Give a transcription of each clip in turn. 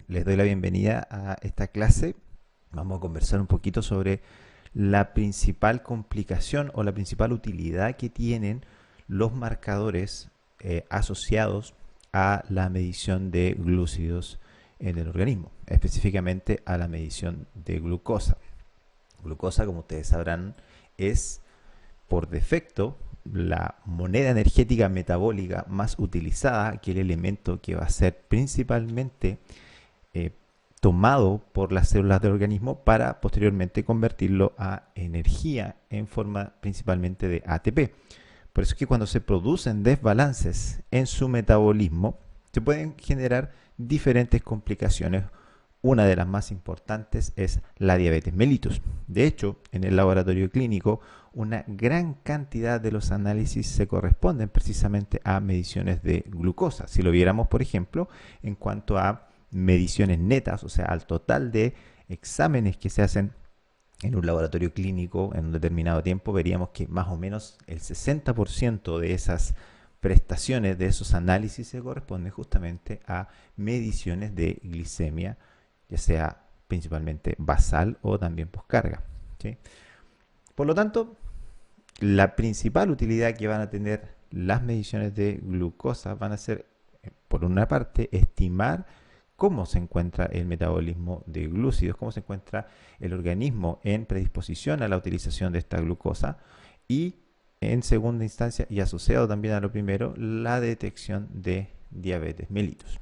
Les doy la bienvenida a esta clase. Vamos a conversar un poquito sobre la principal complicación o la principal utilidad que tienen los marcadores asociados a la medición de glúcidos en el organismo, específicamente a la medición de glucosa. Glucosa, como ustedes sabrán, es por defecto la moneda energética metabólica más utilizada, que el elemento que va a ser principalmente eh, tomado por las células del organismo para posteriormente convertirlo a energía en forma principalmente de ATP. Por eso es que cuando se producen desbalances en su metabolismo, se pueden generar diferentes complicaciones. Una de las más importantes es la diabetes mellitus. De hecho, en el laboratorio clínico, una gran cantidad de los análisis se corresponden precisamente a mediciones de glucosa. Si lo viéramos, por ejemplo, en cuanto a mediciones netas, o sea, al total de exámenes que se hacen en un laboratorio clínico en un determinado tiempo, veríamos que más o menos el 60% de esas prestaciones, de esos análisis, se corresponden justamente a mediciones de glicemia, ya sea principalmente basal o también poscarga, ¿sí? Por lo tanto, la principal utilidad que van a tener las mediciones de glucosa van a ser, por una parte, estimar cómo se encuentra el metabolismo de glúcidos, cómo se encuentra el organismo en predisposición a la utilización de esta glucosa, y en segunda instancia, y asociado también a lo primero, la detección de diabetes mellitus.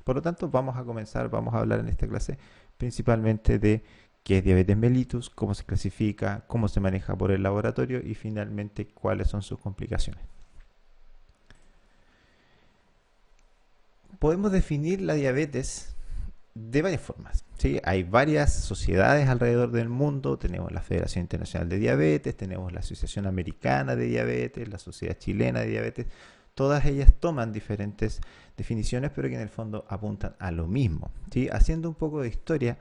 Por lo tanto, vamos a hablar en esta clase principalmente de qué es diabetes mellitus, cómo se clasifica, cómo se maneja por el laboratorio y finalmente cuáles son sus complicaciones. Podemos definir la diabetes de varias formas, ¿sí? Hay varias sociedades alrededor del mundo. Tenemos la Federación Internacional de Diabetes, tenemos la Asociación Americana de Diabetes, la Sociedad Chilena de Diabetes. Todas ellas toman diferentes definiciones, pero que en el fondo apuntan a lo mismo, ¿sí? Haciendo un poco de historia,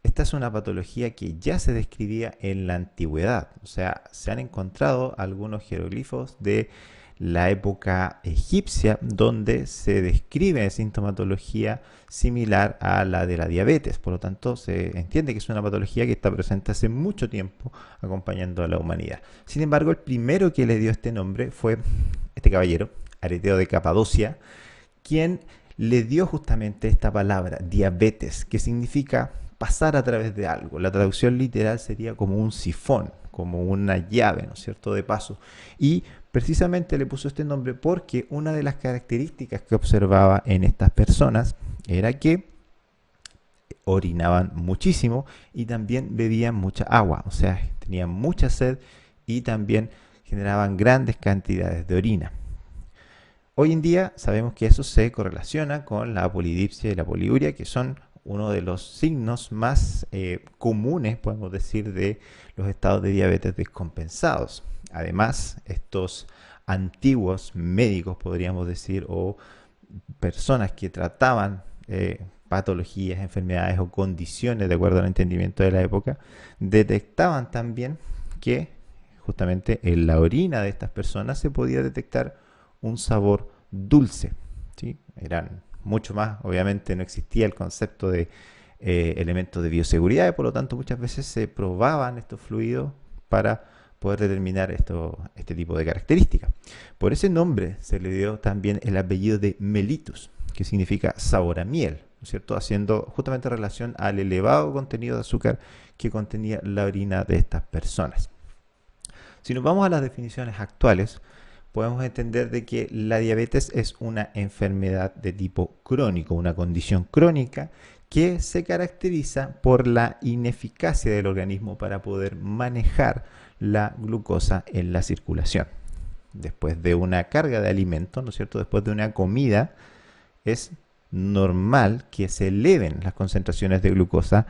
esta es una patología que ya se describía en la antigüedad. O sea, se han encontrado algunos jeroglifos de la época egipcia donde se describe sintomatología similar a la de la diabetes. Por lo tanto, se entiende que es una patología que está presente hace mucho tiempo acompañando a la humanidad. Sin embargo, el primero que le dio este nombre fue este caballero, Areteo de Capadocia, quien le dio justamente esta palabra, diabetes, que significa pasar a través de algo. La traducción literal sería como un sifón, como una llave, ¿no es cierto?, de paso. Y precisamente le puso este nombre porque una de las características que observaba en estas personas era que orinaban muchísimo y también bebían mucha agua, o sea, tenían mucha sed y también generaban grandes cantidades de orina. Hoy en día sabemos que eso se correlaciona con la polidipsia y la poliuria, que son uno de los signos más comunes, podemos decir, de los estados de diabetes descompensados. Además, estos antiguos médicos, podríamos decir, o personas que trataban patologías, enfermedades o condiciones de acuerdo al entendimiento de la época, detectaban también que justamente en la orina de estas personas se podía detectar un sabor dulce, ¿sí? Eran mucho más, obviamente no existía el concepto de elementos de bioseguridad y por lo tanto muchas veces se probaban estos fluidos para poder determinar este tipo de características. Por ese nombre se le dio también el apellido de mellitus, que significa sabor a miel, ¿no es cierto?, haciendo justamente relación al elevado contenido de azúcar que contenía la orina de estas personas. Si nos vamos a las definiciones actuales, podemos entender de que la diabetes es una enfermedad de tipo crónico, una condición crónica que se caracteriza por la ineficacia del organismo para poder manejar la glucosa en la circulación. Después de una carga de alimentos, ¿no es cierto?, después de una comida, es normal que se eleven las concentraciones de glucosa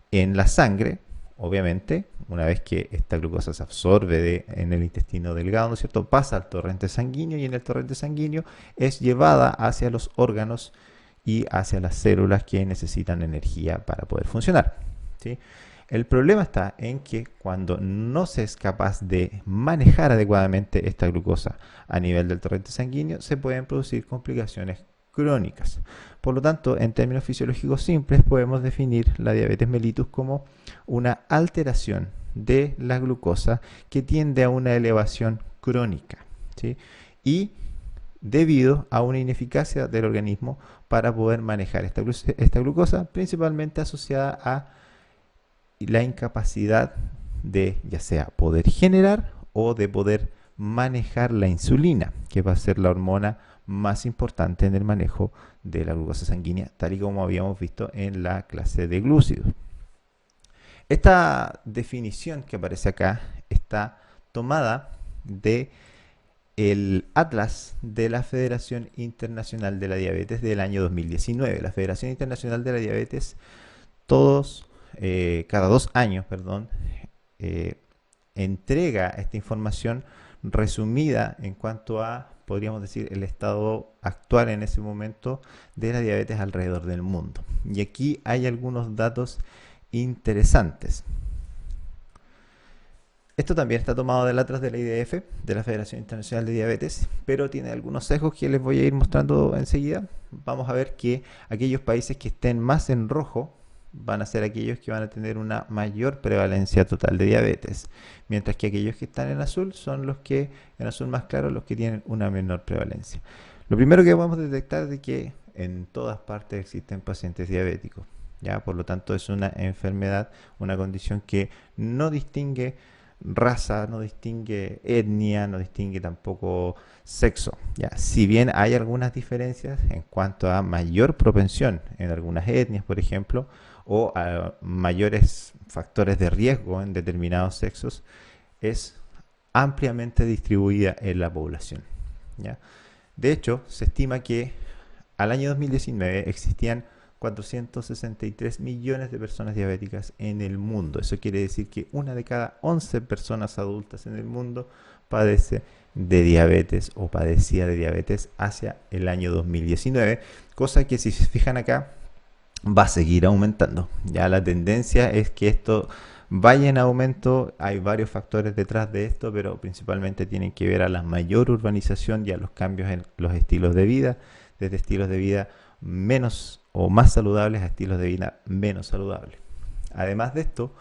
en la sangre. Obviamente, una vez que esta glucosa se absorbe en el intestino delgado, ¿no es cierto?, pasa al torrente sanguíneo y en el torrente sanguíneo es llevada hacia los órganos y hacia las células que necesitan energía para poder funcionar, ¿sí? El problema está en que cuando no se es capaz de manejar adecuadamente esta glucosa a nivel del torrente sanguíneo, se pueden producir complicaciones crónicas. Por lo tanto, en términos fisiológicos simples, podemos definir la diabetes mellitus como una alteración de la glucosa que tiende a una elevación crónica, ¿sí? Y debido a una ineficacia del organismo para poder manejar esta glucosa, principalmente asociada a la incapacidad de ya sea poder generar o de poder manejar la insulina, que va a ser la hormona más importante en el manejo de la glucosa sanguínea, tal y como habíamos visto en la clase de glúcidos. Esta definición que aparece acá está tomada de el Atlas de la Federación Internacional de la Diabetes del año 2019. La Federación Internacional de la Diabetes cada 2 años, entrega esta información resumida en cuanto a, podríamos decir, el estado actual en ese momento de la diabetes alrededor del mundo. Y aquí hay algunos datos interesantes. Esto también está tomado del Atlas de la IDF, de la Federación Internacional de Diabetes, pero tiene algunos sesgos que les voy a ir mostrando enseguida. Vamos a ver que aquellos países que estén más en rojo van a ser aquellos que van a tener una mayor prevalencia total de diabetes, mientras que aquellos que están en azul son los que, en azul más claro, los que tienen una menor prevalencia. Lo primero que podemos detectar es de que en todas partes existen pacientes diabéticos, ¿ya? Por lo tanto, es una enfermedad, una condición que no distingue raza, no distingue etnia, no distingue tampoco sexo, ¿ya? Si bien hay algunas diferencias en cuanto a mayor propensión en algunas etnias, por ejemplo, o a mayores factores de riesgo en determinados sexos, es ampliamente distribuida en la población, ¿ya? De hecho, se estima que al año 2019 existían 463 millones de personas diabéticas en el mundo. Eso quiere decir que una de cada 11 personas adultas en el mundo padece de diabetes o padecía de diabetes hacia el año 2019, cosa que, si se fijan acá, va a seguir aumentando. Ya la tendencia es que esto vaya en aumento. Hay varios factores detrás de esto, pero principalmente tienen que ver a la mayor urbanización y a los cambios en los estilos de vida, desde estilos de vida menos o más saludables a estilos de vida menos saludables. Además de esto,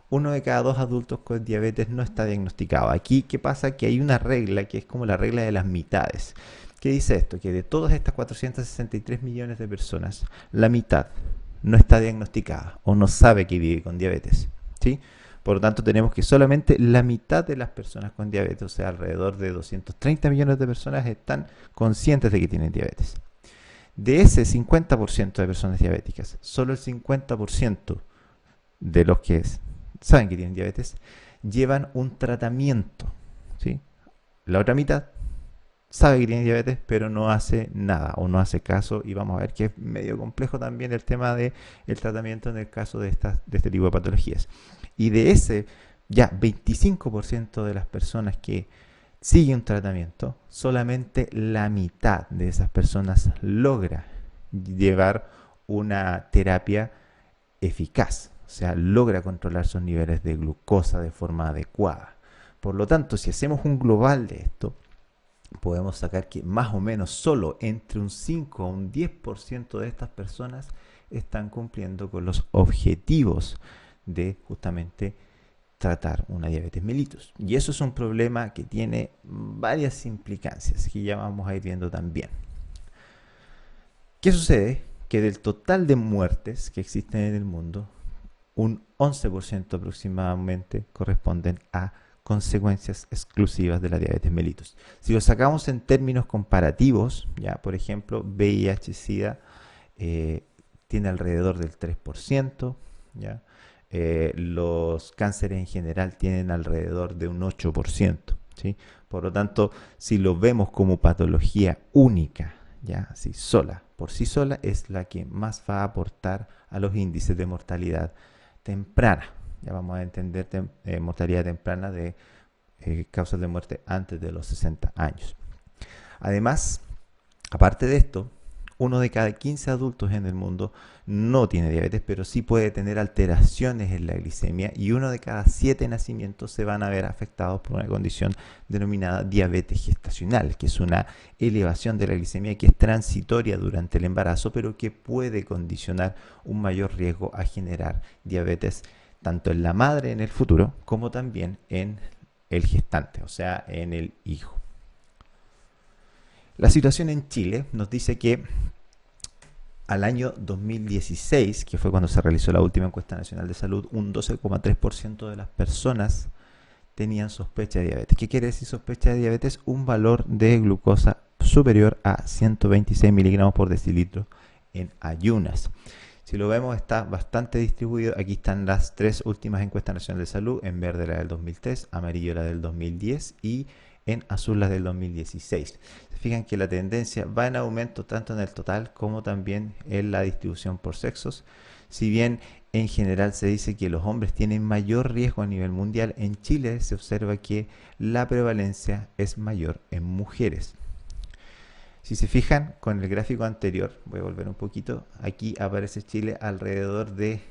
1 de cada 2 adultos con diabetes no está diagnosticado. Aquí, ¿qué pasa? Que hay una regla que es como la regla de las mitades. ¿Qué dice esto? Que de todas estas 463 millones de personas, la mitad no está diagnosticada o no sabe que vive con diabetes, ¿sí? Por lo tanto, tenemos que solamente la mitad de las personas con diabetes, o sea, alrededor de 230 millones de personas, están conscientes de que tienen diabetes. De ese 50% de personas diabéticas, solo el 50% de los que saben que tienen diabetes llevan un tratamiento, ¿sí? La otra mitad sabe que tiene diabetes, pero no hace nada o no hace caso, y vamos a ver que es medio complejo también el tema del tratamiento en el caso de este tipo de patologías. Y de ese ya 25% de las personas que siguen un tratamiento, solamente la mitad de esas personas logra llevar una terapia eficaz, o sea, logra controlar sus niveles de glucosa de forma adecuada. Por lo tanto, si hacemos un global de esto, podemos sacar que más o menos solo entre un 5 a un 10% de estas personas están cumpliendo con los objetivos de justamente tratar una diabetes mellitus. Y eso es un problema que tiene varias implicancias que ya vamos a ir viendo también. ¿Qué sucede? Que del total de muertes que existen en el mundo, un 11% aproximadamente corresponden a consecuencias exclusivas de la diabetes mellitus. Si lo sacamos en términos comparativos, ya por ejemplo, VIH-Sida tiene alrededor del 3%, ¿ya? Los cánceres en general tienen alrededor de un 8%, ¿sí? Por lo tanto, si lo vemos como patología única, ya así sola, por sí sola, es la que más va a aportar a los índices de mortalidad temprana. Ya vamos a entender mortalidad temprana de causas de muerte antes de los 60 años. Además, aparte de esto, Uno de cada 15 adultos en el mundo no tiene diabetes, pero sí puede tener alteraciones en la glicemia, y uno de cada 7 nacimientos se van a ver afectados por una condición denominada diabetes gestacional, que es una elevación de la glicemia que es transitoria durante el embarazo, pero que puede condicionar un mayor riesgo a generar diabetes tanto en la madre en el futuro como también en el gestante, o sea, en el hijo. La situación en Chile nos dice que al año 2016, que fue cuando se realizó la última encuesta nacional de salud, un 12,3% de las personas tenían sospecha de diabetes. ¿Qué quiere decir sospecha de diabetes? Un valor de glucosa superior a 126 miligramos por decilitro en ayunas. Si lo vemos, está bastante distribuido. Aquí están las 3 últimas encuestas nacionales de salud: en verde la del 2003, amarillo la del 2010 y en azul la del 2016. Se fijan que la tendencia va en aumento tanto en el total como también en la distribución por sexos. Si bien en general se dice que los hombres tienen mayor riesgo a nivel mundial, en Chile se observa que la prevalencia es mayor en mujeres. Si se fijan con el gráfico anterior, voy a volver un poquito, aquí aparece Chile alrededor de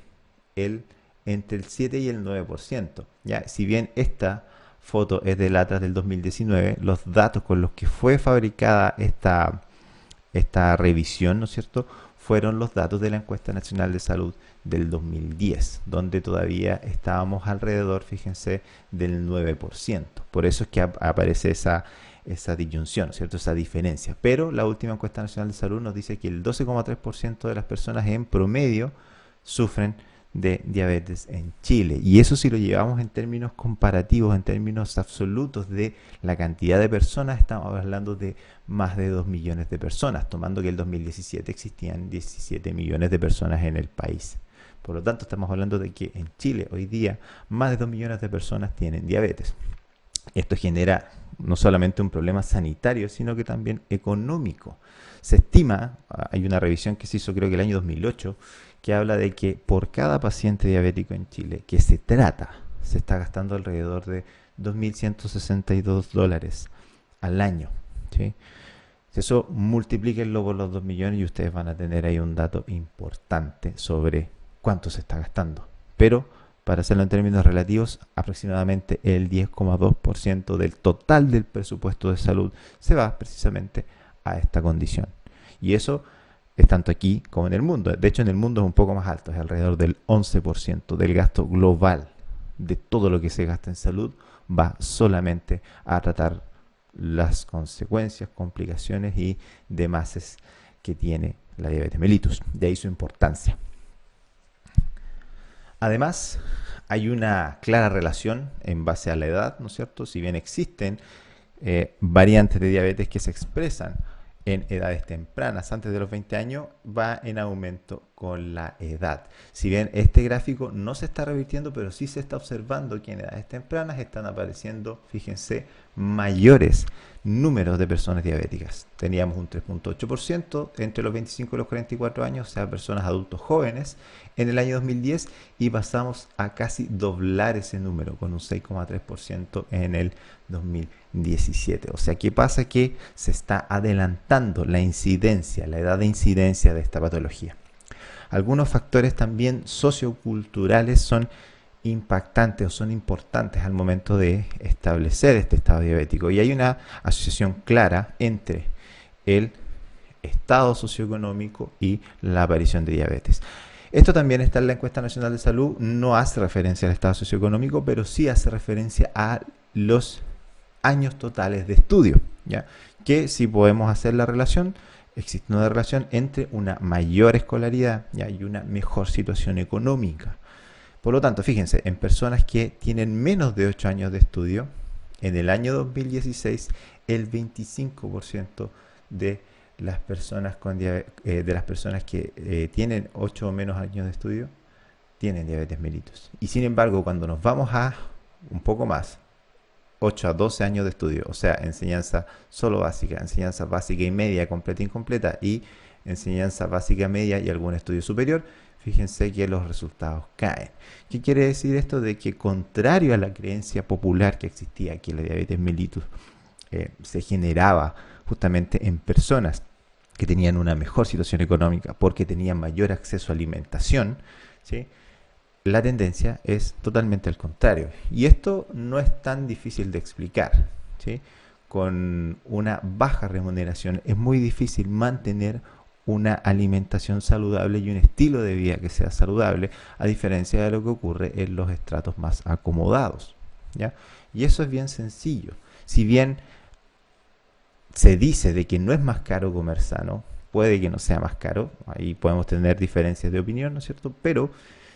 entre el 7 y el 9%. ¿Ya? Si bien esta foto es del Atlas del 2019, los datos con los que fue fabricada esta revisión, ¿no es cierto?, fueron los datos de la Encuesta Nacional de Salud del 2010, donde todavía estábamos alrededor, fíjense, del 9%. Por eso es que aparece esa disyunción, ¿cierto?, esa diferencia. Pero la última Encuesta Nacional de Salud nos dice que el 12,3% de las personas en promedio sufren de diabetes en Chile. Y eso, si lo llevamos en términos comparativos, en términos absolutos de la cantidad de personas, estamos hablando de más de 2 millones de personas, tomando que en el 2017 existían 17 millones de personas en el país. Por lo tanto, estamos hablando de que en Chile hoy día más de 2 millones de personas tienen diabetes. Esto genera no solamente un problema sanitario, sino que también económico. Se estima, hay una revisión que se hizo creo que el año 2008, que habla de que por cada paciente diabético en Chile que se trata, se está gastando alrededor de $2.162 al año. ¿Sí? Eso multiplíquenlo por los 2 millones y ustedes van a tener ahí un dato importante sobre cuánto se está gastando. Pero, para hacerlo en términos relativos, aproximadamente el 10,2% del total del presupuesto de salud se va precisamente a esta condición. Y eso es tanto aquí como en el mundo. De hecho, en el mundo es un poco más alto, es alrededor del 11% del gasto global de todo lo que se gasta en salud va solamente a tratar las consecuencias, complicaciones y demás que tiene la diabetes mellitus. De ahí su importancia. Además, hay una clara relación en base a la edad, ¿no es cierto? Si bien existen variantes de diabetes que se expresan en edades tempranas, antes de los 20 años, va en aumento con la edad. Si bien este gráfico no se está revirtiendo, pero sí se está observando que en edades tempranas están apareciendo, fíjense, mayores números de personas diabéticas. Teníamos un 3,8% entre los 25 y los 44 años, o sea, personas adultos jóvenes, en el año 2010, y pasamos a casi doblar ese número con un 6,3% en el 2017. O sea, ¿qué pasa? Que se está adelantando la incidencia, la edad de incidencia de esta patología. Algunos factores también socioculturales son impactantes o son importantes al momento de establecer este estado diabético, y hay una asociación clara entre el estado socioeconómico y la aparición de diabetes. Esto también está en la Encuesta Nacional de Salud, no hace referencia al estado socioeconómico, pero sí hace referencia a los años totales de estudio, ¿ya? Que si podemos hacer la relación, existe una relación entre una mayor escolaridad, ¿ya?, y una mejor situación económica. Por lo tanto, fíjense, en personas que tienen menos de 8 años de estudio, en el año 2016, el 25% de las personas que tienen 8 o menos años de estudio tienen diabetes mellitus. Y sin embargo, cuando nos vamos a un poco más, 8 a 12 años de estudio, o sea, enseñanza solo básica, enseñanza básica y media, completa e incompleta, y enseñanza básica, media y algún estudio superior, fíjense que los resultados caen. ¿Qué quiere decir esto? De que, contrario a la creencia popular que existía, que la diabetes mellitus se generaba justamente en personas que tenían una mejor situación económica porque tenían mayor acceso a alimentación, ¿sí? La tendencia es totalmente al contrario. Y esto no es tan difícil de explicar, ¿sí? Con una baja remuneración es muy difícil mantener una alimentación saludable y un estilo de vida que sea saludable, a diferencia de lo que ocurre en los estratos más acomodados, ¿ya? Y eso es bien sencillo. Si bien se dice de que no es más caro comer sano, puede que no sea más caro, ahí podemos tener diferencias de opinión, ¿no es cierto? Pero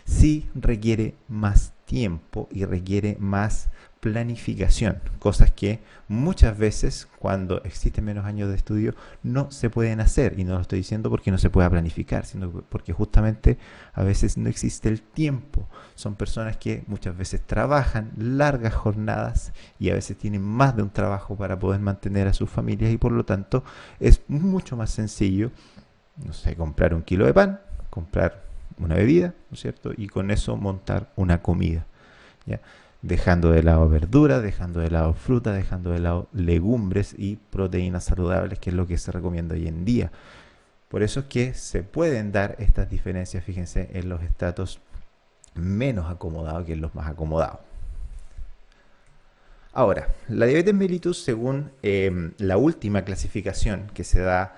sí requiere más tiempo y requiere más planificación, cosas que muchas veces cuando existen menos años de estudio no se pueden hacer, y no lo estoy diciendo porque no se pueda planificar, sino porque justamente a veces no existe el tiempo. Son personas que muchas veces trabajan largas jornadas y a veces tienen más de un trabajo para poder mantener a sus familias, y por lo tanto es mucho más sencillo, no sé, comprar un kilo de pan, comprar una bebida, ¿no es cierto? Y con eso montar una comida, ¿ya? Dejando de lado verduras, dejando de lado fruta, dejando de lado legumbres y proteínas saludables, que es lo que se recomienda hoy en día. Por eso es que se pueden dar estas diferencias, fíjense, en los estratos menos acomodados que en los más acomodados. Ahora, la diabetes mellitus, según la última clasificación que se da,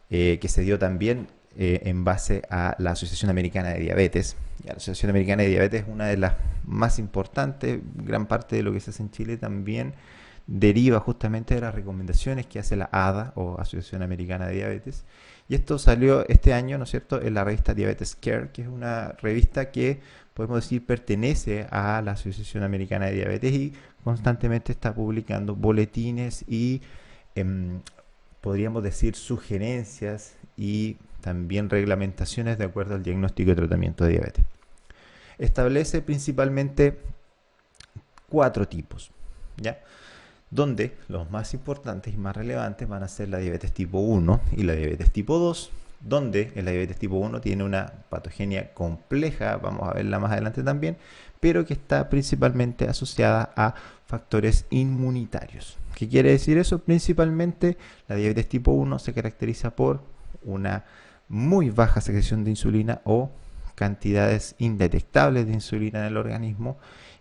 que se dio también en base a la Asociación Americana de Diabetes. La Asociación Americana de Diabetes es una de las más importantes. Gran parte de lo que se hace en Chile también deriva justamente de las recomendaciones que hace la ADA, o Asociación Americana de Diabetes. Y esto salió este año, ¿no es cierto?, en la revista Diabetes Care, que es una revista que podemos decir pertenece a la Asociación Americana de Diabetes y constantemente está publicando boletines y podríamos decir sugerencias y también reglamentaciones de acuerdo al diagnóstico y tratamiento de diabetes. Establece principalmente 4 tipos, ¿ya? Donde los más importantes y más relevantes van a ser la diabetes tipo 1 y la diabetes tipo 2, donde en la diabetes tipo 1 tiene una patogenia compleja, vamos a verla más adelante también, pero que está principalmente asociada a factores inmunitarios. ¿Qué quiere decir eso? Principalmente la diabetes tipo 1 se caracteriza por una muy baja secreción de insulina o cantidades indetectables de insulina en el organismo,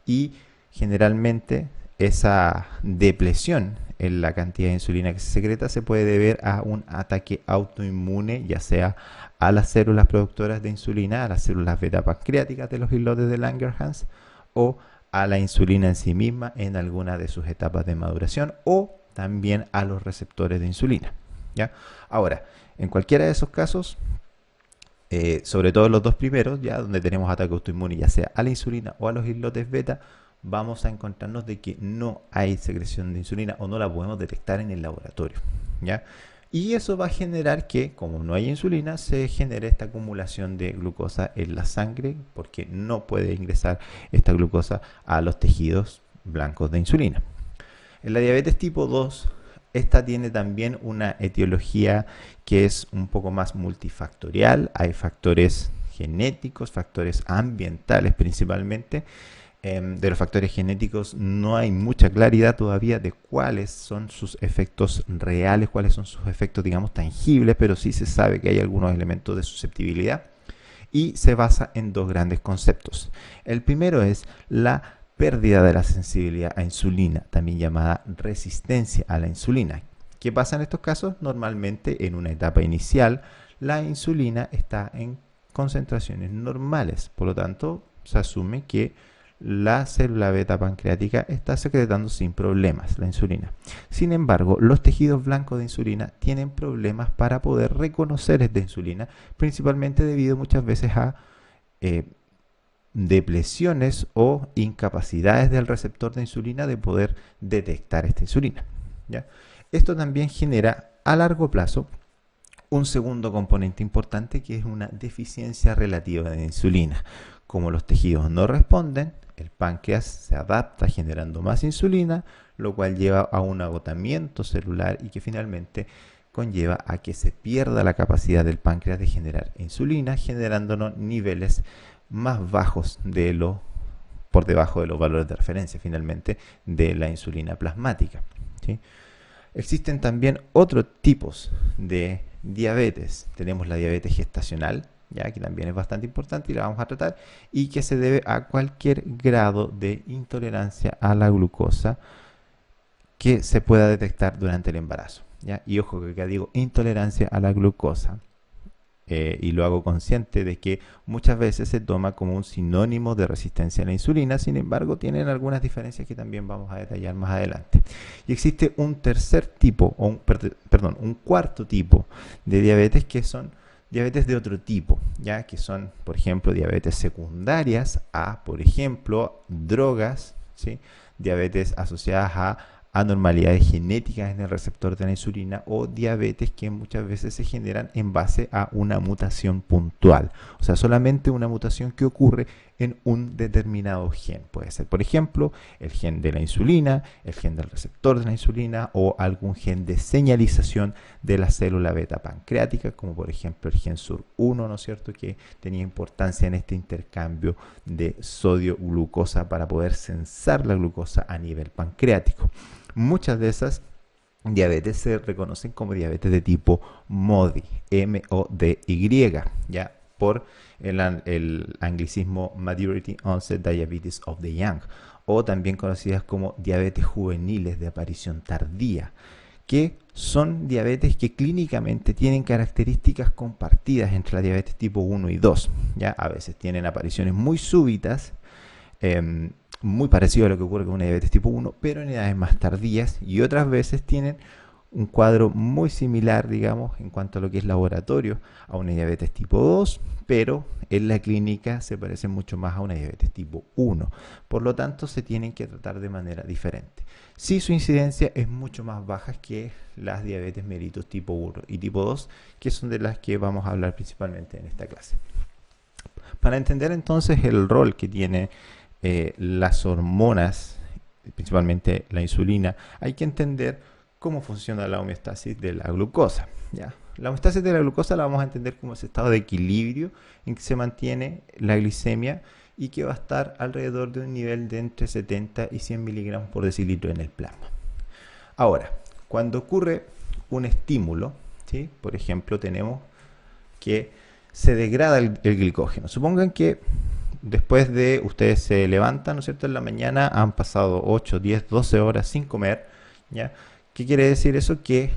y generalmente esa depresión en la cantidad de insulina que se secreta se puede deber a un ataque autoinmune, ya sea a las células productoras de insulina, a las células beta pancreáticas de los islotes de Langerhans, o a la insulina en sí misma en alguna de sus etapas de maduración, o también a los receptores de insulina, ¿ya? Ahora, en cualquiera de esos casos, sobre todo los dos primeros, ya donde tenemos ataque autoinmune, ya sea a la insulina o a los islotes beta, vamos a encontrarnos de que no hay secreción de insulina o no la podemos detectar en el laboratorio, ¿ya? Y eso va a generar que, como no hay insulina, se genere esta acumulación de glucosa en la sangre, porque no puede ingresar esta glucosa a los tejidos blancos de insulina. En la diabetes tipo 2, esta tiene también una etiología que es un poco más multifactorial. Hay factores genéticos, factores ambientales principalmente. De los factores genéticos no hay mucha claridad todavía de cuáles son sus efectos reales, cuáles son sus efectos, digamos, tangibles, pero sí se sabe que hay algunos elementos de susceptibilidad, y se basa en 2 grandes conceptos. El primero es la pérdida de la sensibilidad a insulina, también llamada resistencia a la insulina. ¿Qué pasa en estos casos? Normalmente en una etapa inicial la insulina está en concentraciones normales, por lo tanto se asume que la célula beta pancreática está secretando sin problemas la insulina. Sin embargo, los tejidos blancos de insulina tienen problemas para poder reconocer esta insulina, principalmente debido muchas veces a depleciones o incapacidades del receptor de insulina de poder detectar esta insulina, ¿ya? Esto también genera a largo plazo un segundo componente importante, que es una deficiencia relativa de insulina. Como los tejidos no responden, el páncreas se adapta generando más insulina, lo cual lleva a un agotamiento celular y que finalmente conlleva a que se pierda la capacidad del páncreas de generar insulina, generándonos niveles más bajos por debajo de los valores de referencia finalmente de la insulina plasmática, ¿sí? Existen también otros tipos de diabetes. Tenemos la diabetes gestacional, ya que también es bastante importante y la vamos a tratar, y que se debe a cualquier grado de intolerancia a la glucosa que se pueda detectar durante el embarazo, ¿ya? Y ojo que acá digo intolerancia a la glucosa, y lo hago consciente de que muchas veces se toma como un sinónimo de resistencia a la insulina. Sin embargo, tienen algunas diferencias que también vamos a detallar más adelante. Y existe un tercer tipo, o un cuarto tipo de diabetes, que son diabetes de otro tipo, ya que son, por ejemplo, diabetes secundarias a, por ejemplo, drogas, ¿sí? Diabetes asociadas a anormalidades genéticas en el receptor de la insulina, o diabetes que muchas veces se generan en base a una mutación puntual, o sea, solamente una mutación que ocurre en un determinado gen. Puede ser, por ejemplo, el gen de la insulina, el gen del receptor de la insulina, o algún gen de señalización de la célula beta pancreática, como por ejemplo el gen SUR1, ¿no es cierto?, que tenía importancia en este intercambio de sodio-glucosa para poder sensar la glucosa a nivel pancreático. Muchas de esas diabetes se reconocen como diabetes de tipo MODY, M-O-D-Y, ya por el anglicismo Maturity Onset Diabetes of the Young, o también conocidas como diabetes juveniles de aparición tardía, que son diabetes que clínicamente tienen características compartidas entre la diabetes tipo 1 y 2, ¿ya? A veces tienen apariciones muy súbitas, muy parecido a lo que ocurre con una diabetes tipo 1, pero en edades más tardías, y otras veces tienen un cuadro muy similar, digamos, en cuanto a lo que es laboratorio, a una diabetes tipo 2, pero en la clínica se parece mucho más a una diabetes tipo 1. Por lo tanto, se tienen que tratar de manera diferente. Sí, su incidencia es mucho más baja que las diabetes mellitus tipo 1 y tipo 2, que son de las que vamos a hablar principalmente en esta clase. Para entender entonces el rol que tiene las hormonas, principalmente la insulina, hay que entender cómo funciona la homeostasis de la glucosa, ¿ya? La homeostasis de la glucosa la vamos a entender como ese estado de equilibrio en que se mantiene la glicemia y que va a estar alrededor de un nivel de entre 70 y 100 miligramos por decilitro en el plasma. Ahora, cuando ocurre un estímulo, ¿sí? Por ejemplo, tenemos que se degrada el glicógeno. Supongan que después de ustedes se levantan, ¿no es cierto?, en la mañana, han pasado 8, 10, 12 horas sin comer, ¿ya? ¿Qué quiere decir eso? Que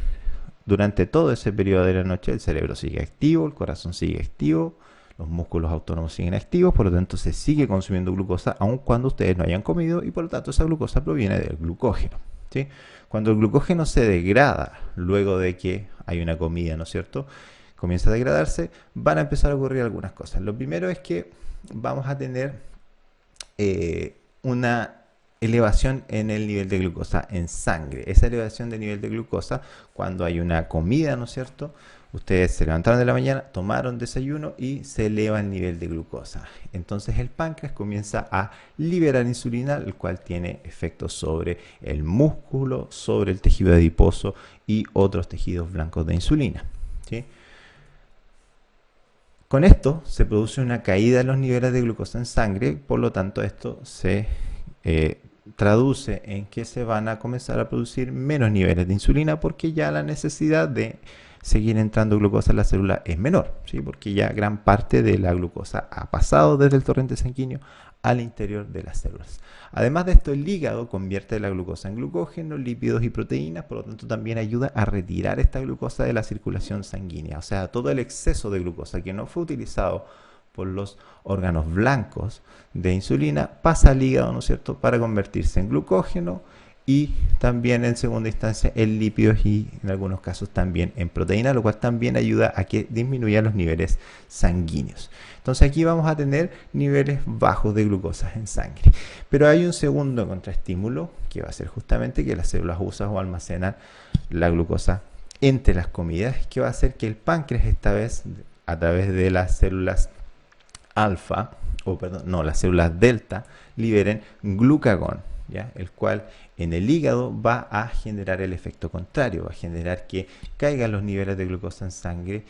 durante todo ese periodo de la noche el cerebro sigue activo, el corazón sigue activo, los músculos autónomos siguen activos, por lo tanto se sigue consumiendo glucosa aun cuando ustedes no hayan comido, y por lo tanto esa glucosa proviene del glucógeno, ¿sí? Cuando el glucógeno se degrada luego de que hay una comida, ¿no es cierto?, comienza a degradarse, van a empezar a ocurrir algunas cosas. Lo primero es que vamos a tener una elevación en el nivel de glucosa en sangre. Esa elevación del nivel de glucosa, cuando hay una comida, ¿no es cierto?, ustedes se levantaron de la mañana, tomaron desayuno y se eleva el nivel de glucosa. Entonces el páncreas comienza a liberar insulina, el cual tiene efectos sobre el músculo, sobre el tejido adiposo y otros tejidos blancos de insulina, ¿sí? Con esto se produce una caída en los niveles de glucosa en sangre, por lo tanto esto se traduce en que se van a comenzar a producir menos niveles de insulina, porque ya la necesidad de seguir entrando glucosa en la célula es menor, ¿sí? Porque ya gran parte de la glucosa ha pasado desde el torrente sanguíneo al interior de las células. Además de esto, el hígado convierte la glucosa en glucógeno, lípidos y proteínas, por lo tanto también ayuda a retirar esta glucosa de la circulación sanguínea. O sea, todo el exceso de glucosa que no fue utilizado por los órganos blancos de insulina pasa al hígado, ¿no es cierto?, para convertirse en glucógeno y también en segunda instancia en lípidos y en algunos casos también en proteínas, lo cual también ayuda a que disminuyan los niveles sanguíneos. Entonces aquí vamos a tener niveles bajos de glucosa en sangre. Pero hay un segundo contraestímulo que va a ser justamente que las células usan o almacenan la glucosa entre las comidas, que va a hacer que el páncreas, esta vez a través de las células alfa, las células delta, liberen glucagón, ¿ya? El cual en el hígado va a generar el efecto contrario, va a generar que caigan los niveles de glucosa en sangre,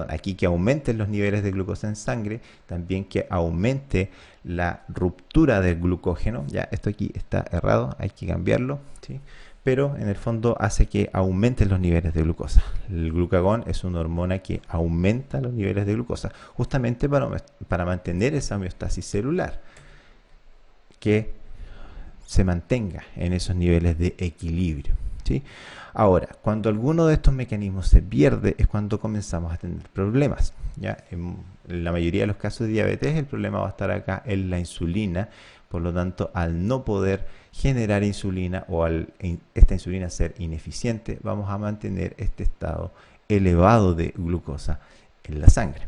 aquí que aumenten los niveles de glucosa en sangre, también que aumente la ruptura del glucógeno, ya esto aquí está errado, hay que cambiarlo, ¿sí? pero en el fondo hace que aumenten los niveles de glucosa. El glucagón es una hormona que aumenta los niveles de glucosa, justamente para mantener esa homeostasis celular, que se mantenga en esos niveles de equilibrio, ¿sí? Ahora, cuando alguno de estos mecanismos se pierde es cuando comenzamos a tener problemas, ¿ya? En la mayoría de los casos de diabetes el problema va a estar acá en la insulina. Por lo tanto, al no poder generar insulina o esta insulina ser ineficiente, vamos a mantener este estado elevado de glucosa en la sangre.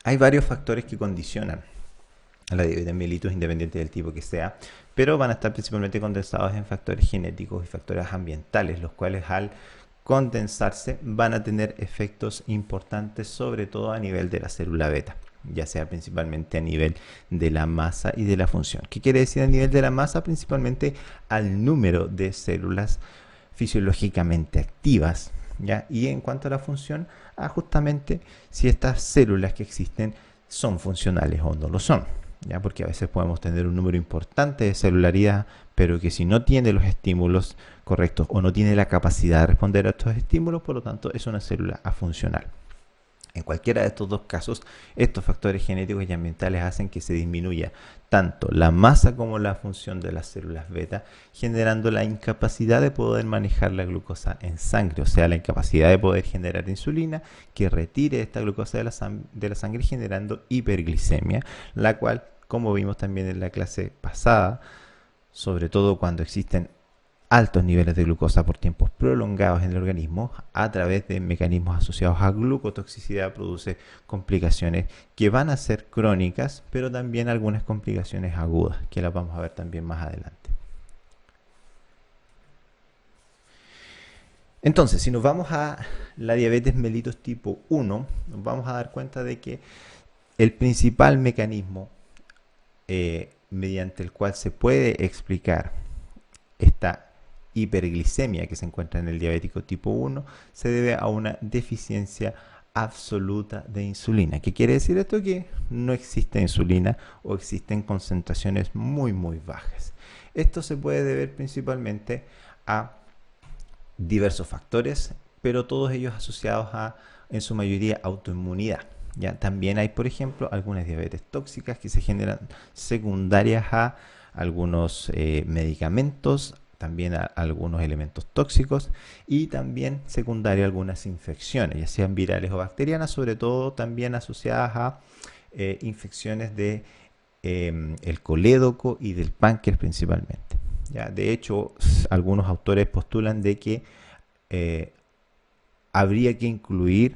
Hay varios factores que condicionan a la diabetes mellitus, independiente del tipo que sea, pero van a estar principalmente condensados en factores genéticos y factores ambientales, los cuales al condensarse van a tener efectos importantes, sobre todo a nivel de la célula beta, ya sea principalmente a nivel de la masa y de la función. ¿Qué quiere decir a nivel de la masa? Principalmente al número de células fisiológicamente activas, ¿ya? Y en cuanto a la función, a justamente si estas células que existen son funcionales o no lo son, ¿ya? Porque a veces podemos tener un número importante de celularidad, pero que si no tiene los estímulos correctos o no tiene la capacidad de responder a estos estímulos, por lo tanto es una célula afuncional. En cualquiera de estos dos casos, estos factores genéticos y ambientales hacen que se disminuya tanto la masa como la función de las células beta, generando la incapacidad de poder manejar la glucosa en sangre, o sea, la incapacidad de poder generar insulina que retire esta glucosa de la sangre, generando hiperglicemia, la cual, como vimos también en la clase pasada, sobre todo cuando existen altos niveles de glucosa por tiempos prolongados en el organismo, a través de mecanismos asociados a glucotoxicidad, produce complicaciones que van a ser crónicas, pero también algunas complicaciones agudas, que las vamos a ver también más adelante. Entonces, si nos vamos a la diabetes mellitus tipo 1, nos vamos a dar cuenta de que el principal mecanismo mediante el cual se puede explicar esta hiperglicemia que se encuentra en el diabético tipo 1 se debe a una deficiencia absoluta de insulina. ¿Qué quiere decir esto? Que no existe insulina o existen concentraciones muy bajas. Esto se puede deber principalmente a diversos factores, pero todos ellos asociados a, en su mayoría, autoinmunidad. ¿Ya? También hay, por ejemplo, algunas diabetes tóxicas que se generan secundarias a algunos medicamentos, también a algunos elementos tóxicos y también secundaria a algunas infecciones, ya sean virales o bacterianas, sobre todo también asociadas a infecciones de el colédoco y del páncreas principalmente. ¿Ya? De hecho, algunos autores postulan de que habría que incluir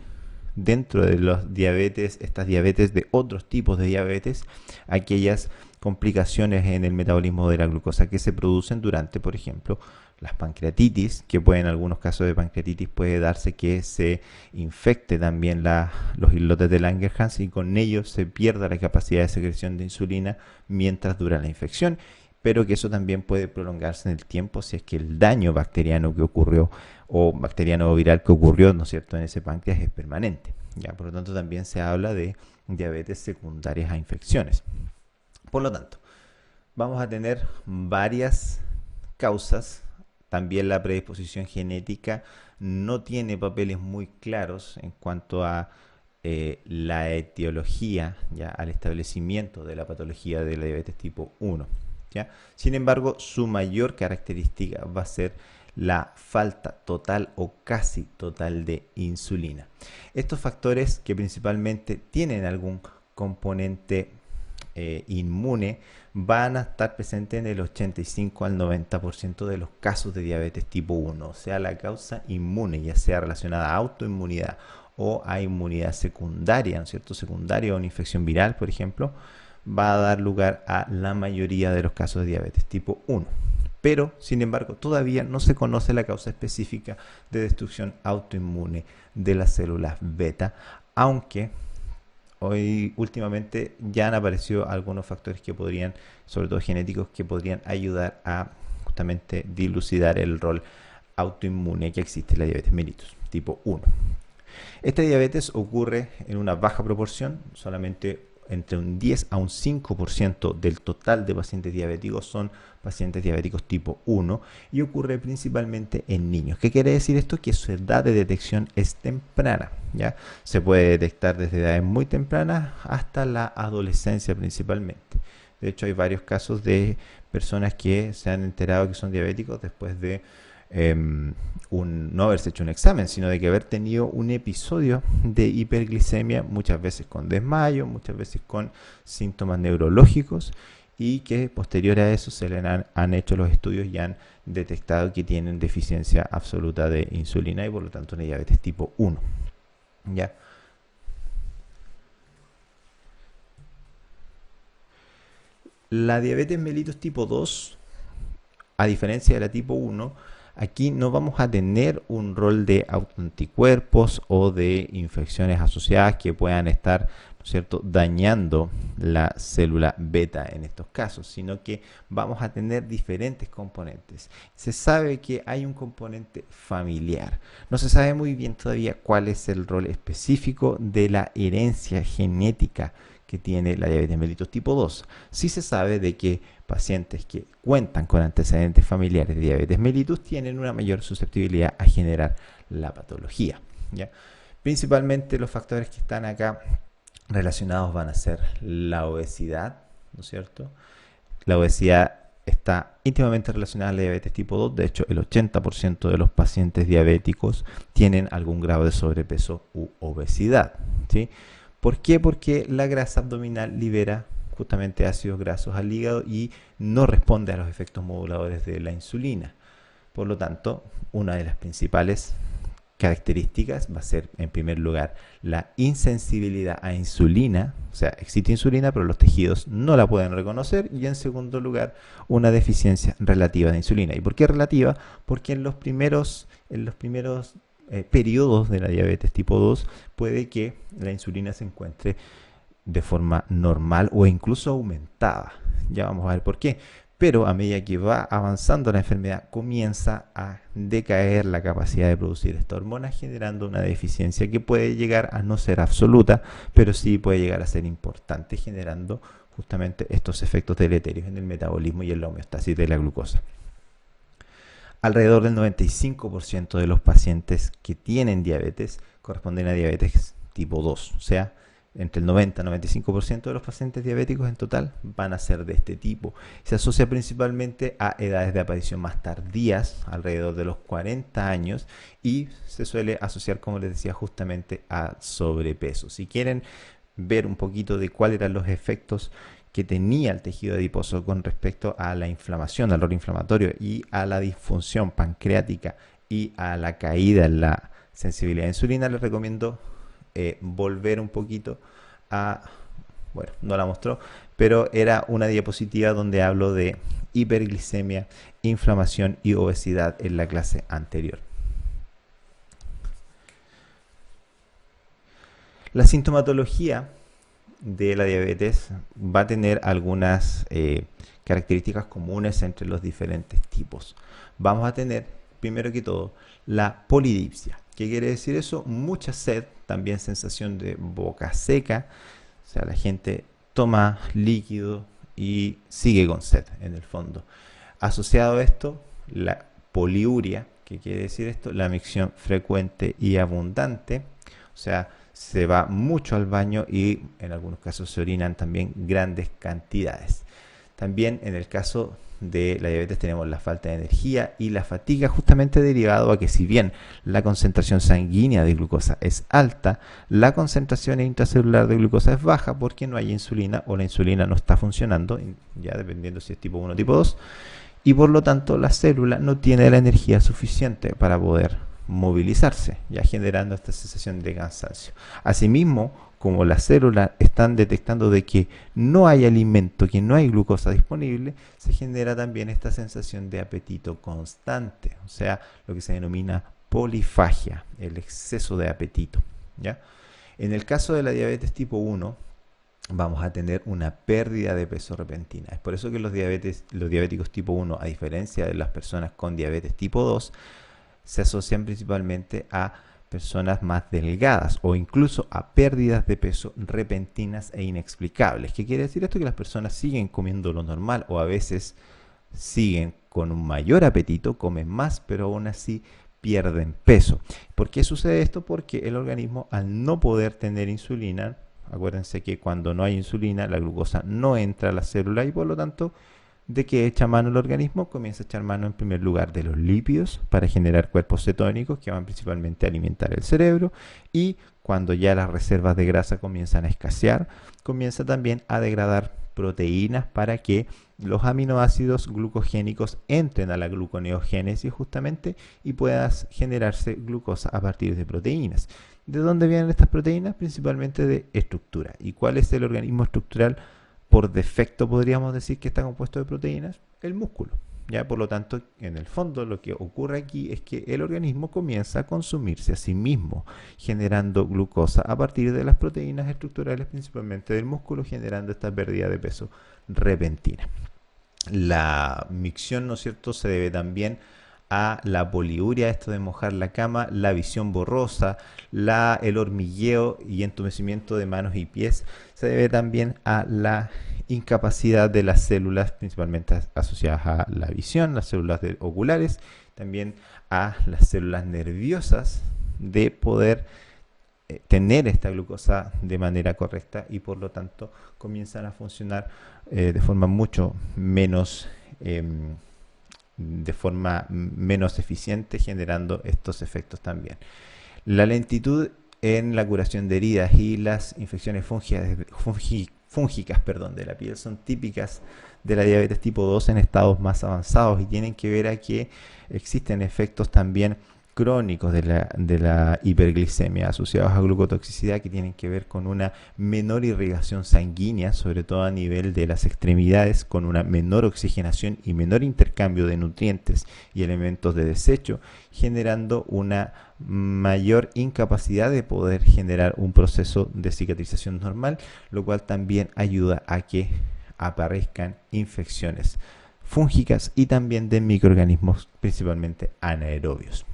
dentro de los diabetes, estas diabetes de otros tipos de diabetes, aquellas complicaciones en el metabolismo de la glucosa que se producen durante, por ejemplo, las pancreatitis, que en algunos casos de pancreatitis puede darse que se infecte también los islotes de Langerhans y con ello se pierda la capacidad de secreción de insulina mientras dura la infección, pero que eso también puede prolongarse en el tiempo si es que el daño bacteriano que ocurrió o bacteriano o viral que ocurrió, ¿no es cierto?, en ese páncreas es permanente. ¿Ya? Por lo tanto, también se habla de diabetes secundarias a infecciones. Por lo tanto, vamos a tener varias causas. También la predisposición genética no tiene papeles muy claros en cuanto a la etiología, ya, al establecimiento de la patología de la diabetes tipo 1. ¿Ya? Sin embargo, su mayor característica va a ser la falta total o casi total de insulina. Estos factores que principalmente tienen algún componente inmune van a estar presentes en el 85 al 90% de los casos de diabetes tipo 1, o sea, la causa inmune, ya sea relacionada a autoinmunidad o a inmunidad secundaria, ¿no es cierto?, secundaria a una infección viral, por ejemplo, va a dar lugar a la mayoría de los casos de diabetes tipo 1. Pero, sin embargo, todavía no se conoce la causa específica de destrucción autoinmune de las células beta, aunque últimamente ya han aparecido algunos factores que podrían, sobre todo genéticos, que podrían ayudar a justamente dilucidar el rol autoinmune que existe en la diabetes mellitus tipo 1. Esta diabetes ocurre en una baja proporción, solamente entre un 10 a un 5% del total de pacientes diabéticos son pacientes diabéticos tipo 1 y ocurre principalmente en niños. ¿Qué quiere decir esto? Que su edad de detección es temprana, ¿ya? Se puede detectar desde edades muy tempranas hasta la adolescencia principalmente. De hecho, hay varios casos de personas que se han enterado que son diabéticos después de no haberse hecho un examen, sino de que haber tenido un episodio de hiperglicemia, muchas veces con desmayo, muchas veces con síntomas neurológicos, y que posterior a eso se le han hecho los estudios y han detectado que tienen deficiencia absoluta de insulina y por lo tanto una diabetes tipo 1. ¿Ya? La diabetes mellitus tipo 2, a diferencia de la tipo 1, aquí no vamos a tener un rol de autoanticuerpos o de infecciones asociadas que puedan estar, ¿no es cierto?, dañando la célula beta en estos casos, sino que vamos a tener diferentes componentes. Se sabe que hay un componente familiar. No se sabe muy bien todavía cuál es el rol específico de la herencia genética que tiene la diabetes mellitus tipo 2. Sí se sabe de que pacientes que cuentan con antecedentes familiares de diabetes mellitus tienen una mayor susceptibilidad a generar la patología, ¿ya? Principalmente los factores que están acá relacionados van a ser la obesidad, ¿no es cierto? La obesidad está íntimamente relacionada a la diabetes tipo 2. De hecho, el 80% de los pacientes diabéticos tienen algún grado de sobrepeso u obesidad, ¿sí? ¿Por qué? Porque la grasa abdominal libera justamente ácidos grasos al hígado y no responde a los efectos moduladores de la insulina. Por lo tanto, una de las principales características va a ser, en primer lugar, la insensibilidad a insulina. O sea, existe insulina, pero los tejidos no la pueden reconocer. Y en segundo lugar, una deficiencia relativa de insulina. ¿Y por qué relativa? Porque en los primeros periodos de la diabetes tipo 2 puede que la insulina se encuentre de forma normal o incluso aumentada. Ya vamos a ver por qué. Pero a medida que va avanzando la enfermedad, comienza a decaer la capacidad de producir esta hormona, generando una deficiencia que puede llegar a no ser absoluta, pero sí puede llegar a ser importante, generando justamente estos efectos deleterios en el metabolismo y en la homeostasis de la glucosa. Alrededor del 95% de los pacientes que tienen diabetes corresponden a diabetes tipo 2, o sea, entre el 90 y 95% de los pacientes diabéticos en total van a ser de este tipo. Se asocia principalmente a edades de aparición más tardías, alrededor de los 40 años, y se suele asociar, como les decía, justamente a sobrepeso. Si quieren ver un poquito de cuáles eran los efectos que tenía el tejido adiposo con respecto a la inflamación, al rol inflamatorio y a la disfunción pancreática y a la caída en la sensibilidad a insulina, les recomiendo volver un poquito a, bueno, no la mostró, pero era una diapositiva donde hablo de hiperglicemia, inflamación y obesidad en la clase anterior. La sintomatología de la diabetes va a tener algunas características comunes entre los diferentes tipos. Vamos a tener, primero que todo, la polidipsia. ¿Qué quiere decir eso? Mucha sed, también sensación de boca seca, o sea, la gente toma líquido y sigue con sed en el fondo. Asociado a esto, la poliuria. ¿Qué quiere decir esto? La micción frecuente y abundante, o sea, se va mucho al baño y en algunos casos se orinan también grandes cantidades. También en el caso de la diabetes tenemos la falta de energía y la fatiga, justamente derivado a que si bien la concentración sanguínea de glucosa es alta, la concentración intracelular de glucosa es baja porque no hay insulina o la insulina no está funcionando, ya dependiendo si es tipo 1 o tipo 2, y por lo tanto la célula no tiene la energía suficiente para poder movilizarse, ya generando esta sensación de cansancio. Asimismo, como las células están detectando de que no hay alimento, que no hay glucosa disponible, se genera también esta sensación de apetito constante, o sea, lo que se denomina polifagia, el exceso de apetito, ¿ya? En el caso de la diabetes tipo 1, vamos a tener una pérdida de peso repentina. Es por eso que los diabéticos tipo 1, a diferencia de las personas con diabetes tipo 2, se asocian principalmente a personas más delgadas o incluso a pérdidas de peso repentinas e inexplicables. ¿Qué quiere decir esto? Que las personas siguen comiendo lo normal o a veces siguen con un mayor apetito, comen más, pero aún así pierden peso. ¿Por qué sucede esto? Porque el organismo, al no poder tener insulina, acuérdense que cuando no hay insulina, la glucosa no entra a la célula y por lo tanto, ¿de qué echa mano el organismo? Comienza a echar mano en primer lugar de los lípidos para generar cuerpos cetónicos que van principalmente a alimentar el cerebro, y cuando ya las reservas de grasa comienzan a escasear, comienza también a degradar proteínas para que los aminoácidos glucogénicos entren a la gluconeogénesis justamente y puedas generarse glucosa a partir de proteínas. ¿De dónde vienen estas proteínas? Principalmente de estructura. ¿Y cuál es el organismo estructural por defecto, podríamos decir, que está compuesto de proteínas? El músculo. ¿Ya? Por lo tanto, en el fondo lo que ocurre aquí es que el organismo comienza a consumirse a sí mismo, generando glucosa a partir de las proteínas estructurales, principalmente del músculo, generando esta pérdida de peso repentina. La micción, ¿no es cierto?, se debe también a la poliuria, esto de mojar la cama, la visión borrosa, el hormigueo y entumecimiento de manos y pies. Se debe también a la incapacidad de las células, principalmente asociadas a la visión, las células oculares, también a las células nerviosas, de poder tener esta glucosa de manera correcta y por lo tanto comienzan a funcionar de forma mucho menos eficiente, generando estos efectos también. La lentitud en la curación de heridas y las infecciones fúngicas de la piel son típicas de la diabetes tipo 2 en estados más avanzados y tienen que ver a que existen efectos también crónicos de la hiperglicemia asociados a glucotoxicidad, que tienen que ver con una menor irrigación sanguínea, sobre todo a nivel de las extremidades, con una menor oxigenación y menor intercambio de nutrientes y elementos de desecho, generando una mayor incapacidad de poder generar un proceso de cicatrización normal, lo cual también ayuda a que aparezcan infecciones fúngicas y también de microorganismos principalmente anaerobios.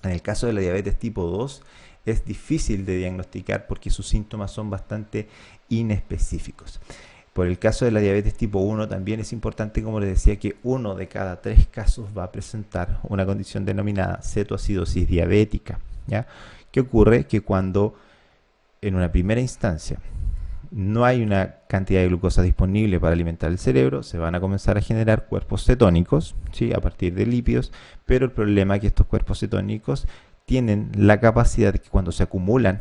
En el caso de la diabetes tipo 2 es difícil de diagnosticar porque sus síntomas son bastante inespecíficos. Por el caso de la diabetes tipo 1 también es importante, como les decía, que 1 de cada 3 casos va a presentar una condición denominada cetoacidosis diabética, ¿ya? ¿Qué ocurre? Que cuando en una primera instancia no hay una cantidad de glucosa disponible para alimentar el cerebro, se van a comenzar a generar cuerpos cetónicos, ¿sí?, a partir de lípidos, pero el problema es que estos cuerpos cetónicos tienen la capacidad de que cuando se acumulan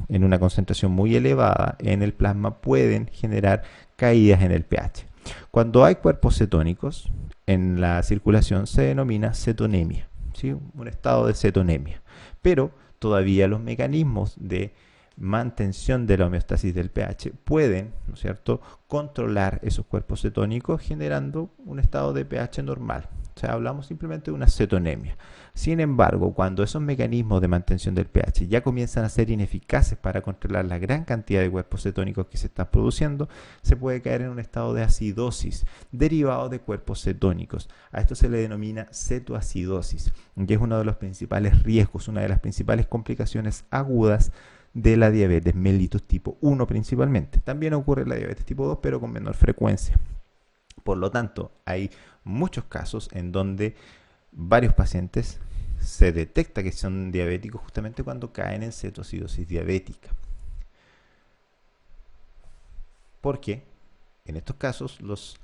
en una concentración muy elevada en el plasma pueden generar caídas en el pH. Cuando hay cuerpos cetónicos en la circulación se denomina cetonemia, ¿sí?, un estado de cetonemia, pero todavía los mecanismos de mantención de la homeostasis del pH pueden, ¿no es cierto?, controlar esos cuerpos cetónicos generando un estado de pH normal. O sea, hablamos simplemente de una cetonemia. Sin embargo, cuando esos mecanismos de mantención del pH ya comienzan a ser ineficaces para controlar la gran cantidad de cuerpos cetónicos que se están produciendo, se puede caer en un estado de acidosis derivado de cuerpos cetónicos. A esto se le denomina cetoacidosis, que es uno de los principales riesgos, una de las principales complicaciones agudas de la diabetes mellitus tipo 1 principalmente. También ocurre en la diabetes tipo 2, pero con menor frecuencia. Por lo tanto, hay muchos casos en donde varios pacientes se detecta que son diabéticos justamente cuando caen en cetoacidosis diabética. Porque en estos casos los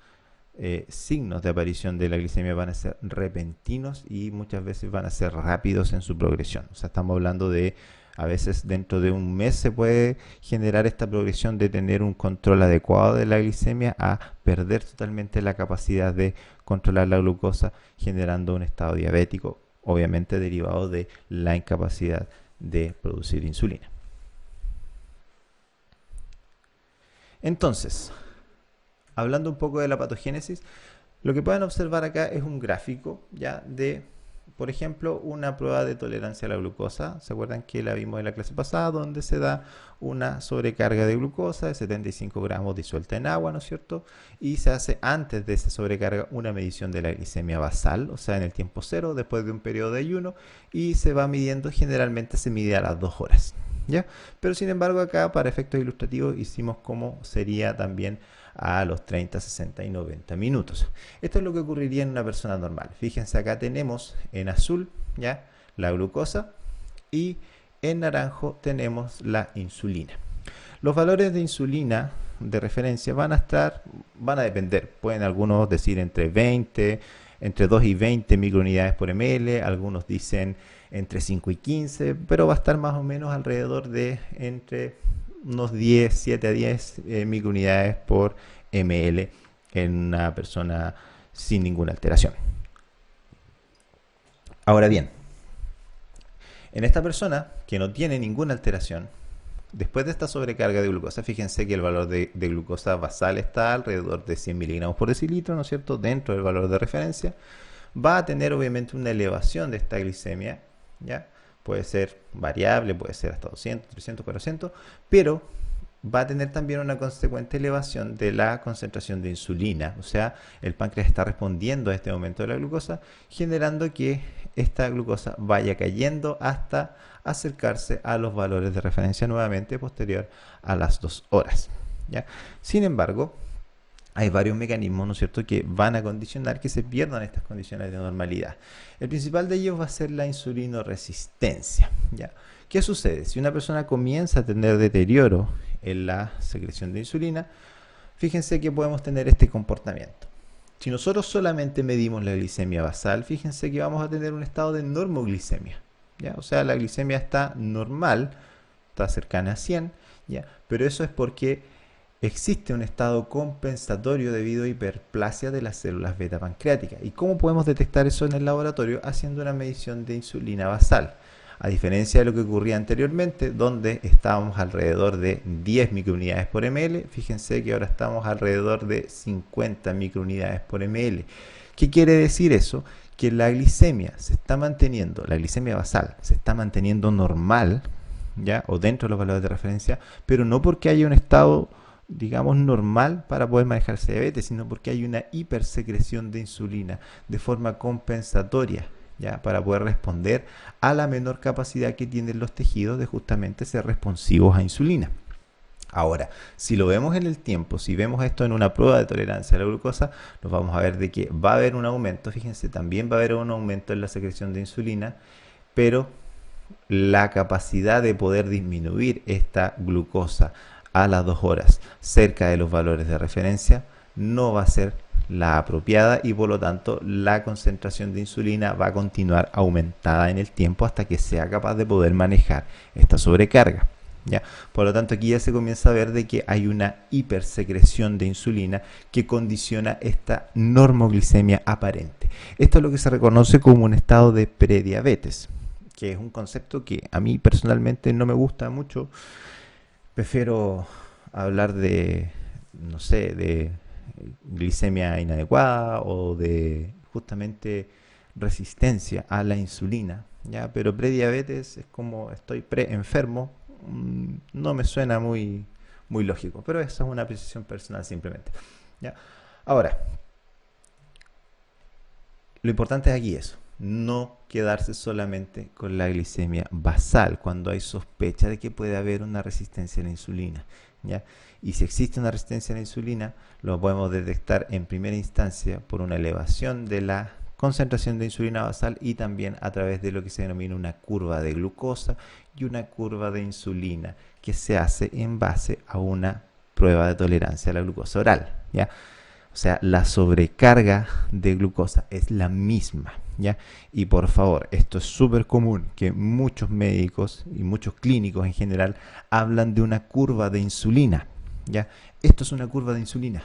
signos de aparición de la glicemia van a ser repentinos y muchas veces van a ser rápidos en su progresión. O sea, estamos hablando de a veces dentro de un mes se puede generar esta progresión de tener un control adecuado de la glicemia a perder totalmente la capacidad de controlar la glucosa, generando un estado diabético, obviamente derivado de la incapacidad de producir insulina. Entonces, hablando un poco de la patogénesis, lo que pueden observar acá es un gráfico ya de por ejemplo, una prueba de tolerancia a la glucosa. ¿Se acuerdan que la vimos en la clase pasada, donde se da una sobrecarga de glucosa de 75 gramos disuelta en agua, ¿no es cierto? Y se hace antes de esa sobrecarga una medición de la glicemia basal, o sea, en el tiempo cero, después de un periodo de ayuno, y se va midiendo, generalmente se mide a las 2 horas, ¿ya? Pero sin embargo acá, para efectos ilustrativos, hicimos como sería también a los 30, 60 y 90 minutos. Esto es lo que ocurriría en una persona normal. Fíjense, acá tenemos en azul, ¿ya?, la glucosa, y en naranjo tenemos la insulina. Los valores de insulina de referencia van a depender. Pueden algunos decir entre 2 y 20 microunidades por ml, algunos dicen entre 5 y 15, pero va a estar más o menos alrededor de entre unos 10, 7 a 10 microunidades por ml en una persona sin ninguna alteración. Ahora bien, en esta persona que no tiene ninguna alteración, después de esta sobrecarga de glucosa, fíjense que el valor de glucosa basal está alrededor de 100 miligramos por decilitro, ¿no es cierto?, dentro del valor de referencia. Va a tener obviamente una elevación de esta glicemia, ¿ya? Puede ser variable, puede ser hasta 200, 300, 400, pero va a tener también una consecuente elevación de la concentración de insulina. O sea, el páncreas está respondiendo a este aumento de la glucosa, generando que esta glucosa vaya cayendo hasta acercarse a los valores de referencia nuevamente posterior a las 2 horas, ¿ya? Sin embargo, hay varios mecanismos, ¿no es cierto?, que van a condicionar que se pierdan estas condiciones de normalidad. El principal de ellos va a ser la insulinoresistencia, ¿ya? ¿Qué sucede? Si una persona comienza a tener deterioro en la secreción de insulina, fíjense que podemos tener este comportamiento. Si nosotros solamente medimos la glicemia basal, fíjense que vamos a tener un estado de normoglicemia, ¿ya? O sea, la glicemia está normal, está cercana a 100, ¿ya? Pero eso es porque existe un estado compensatorio debido a hiperplasia de las células beta pancreáticas. ¿Y cómo podemos detectar eso en el laboratorio? Haciendo una medición de insulina basal. A diferencia de lo que ocurría anteriormente, donde estábamos alrededor de 10 microunidades por ml, fíjense que ahora estamos alrededor de 50 microunidades por ml. ¿Qué quiere decir eso? Que la glicemia se está manteniendo, la glicemia basal se está manteniendo normal, ¿ya?, o dentro de los valores de referencia, pero no porque haya un estado, digamos, normal para poder manejarse diabetes, sino porque hay una hipersecreción de insulina de forma compensatoria, ¿ya?, para poder responder a la menor capacidad que tienen los tejidos de justamente ser responsivos a insulina. Ahora, si lo vemos en el tiempo, si vemos esto en una prueba de tolerancia a la glucosa, nos vamos a ver de que va a haber un aumento, fíjense, también va a haber un aumento en la secreción de insulina, pero la capacidad de poder disminuir esta glucosa a las 2 horas cerca de los valores de referencia no va a ser la apropiada, y por lo tanto la concentración de insulina va a continuar aumentada en el tiempo hasta que sea capaz de poder manejar esta sobrecarga, ¿ya? Por lo tanto, aquí ya se comienza a ver de que hay una hipersecreción de insulina que condiciona esta normoglicemia aparente. Esto es lo que se reconoce como un estado de prediabetes, que es un concepto que a mí personalmente no me gusta mucho. Prefiero hablar de, no sé, de glicemia inadecuada o de justamente resistencia a la insulina, ¿ya? Pero prediabetes es como estoy pre-enfermo, no me suena muy lógico, pero esa es una apreciación personal simplemente, ¿ya? Ahora, lo importante es aquí eso, no quedarse solamente con la glicemia basal cuando hay sospecha de que puede haber una resistencia a la insulina, ¿ya? Y si existe una resistencia a la insulina, lo podemos detectar en primera instancia por una elevación de la concentración de insulina basal y también a través de lo que se denomina una curva de glucosa y una curva de insulina que se hace en base a una prueba de tolerancia a la glucosa oral, ¿ya? O sea, la sobrecarga de glucosa es la misma, ¿ya? Y por favor, esto es súper común, que muchos médicos y muchos clínicos en general hablan de una curva de insulina, ¿ya? Esto es una curva de insulina,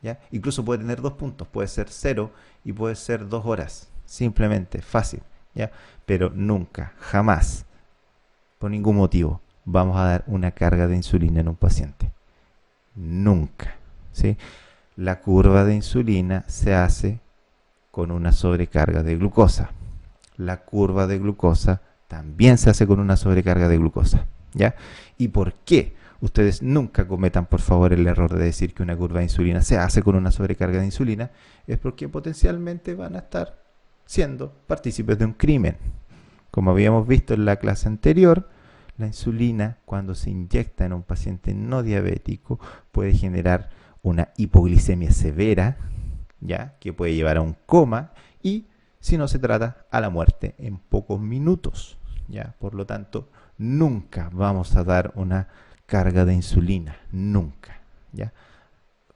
¿ya? Incluso puede tener 2 puntos, puede ser 0 y puede ser 2 horas, simplemente, fácil, ¿ya? Pero nunca, jamás, por ningún motivo, vamos a dar una carga de insulina en un paciente. Nunca, ¿sí? La curva de insulina se hace con una sobrecarga de glucosa. la curva de glucosa también se hace con una sobrecarga de glucosa, ¿ya? ¿Y por qué? Ustedes nunca cometan, por favor, el error de decir que una curva de insulina se hace con una sobrecarga de insulina. Es porque potencialmente van a estar siendo partícipes de un crimen. Como habíamos visto en la clase anterior, la insulina, cuando se inyecta en un paciente no diabético, puede generar una hipoglicemia severa, ¿ya? Que puede llevar a un coma y, si no se trata, a la muerte en pocos minutos, ¿ya? Por lo tanto, nunca vamos a dar una carga de insulina, nunca, ¿ya?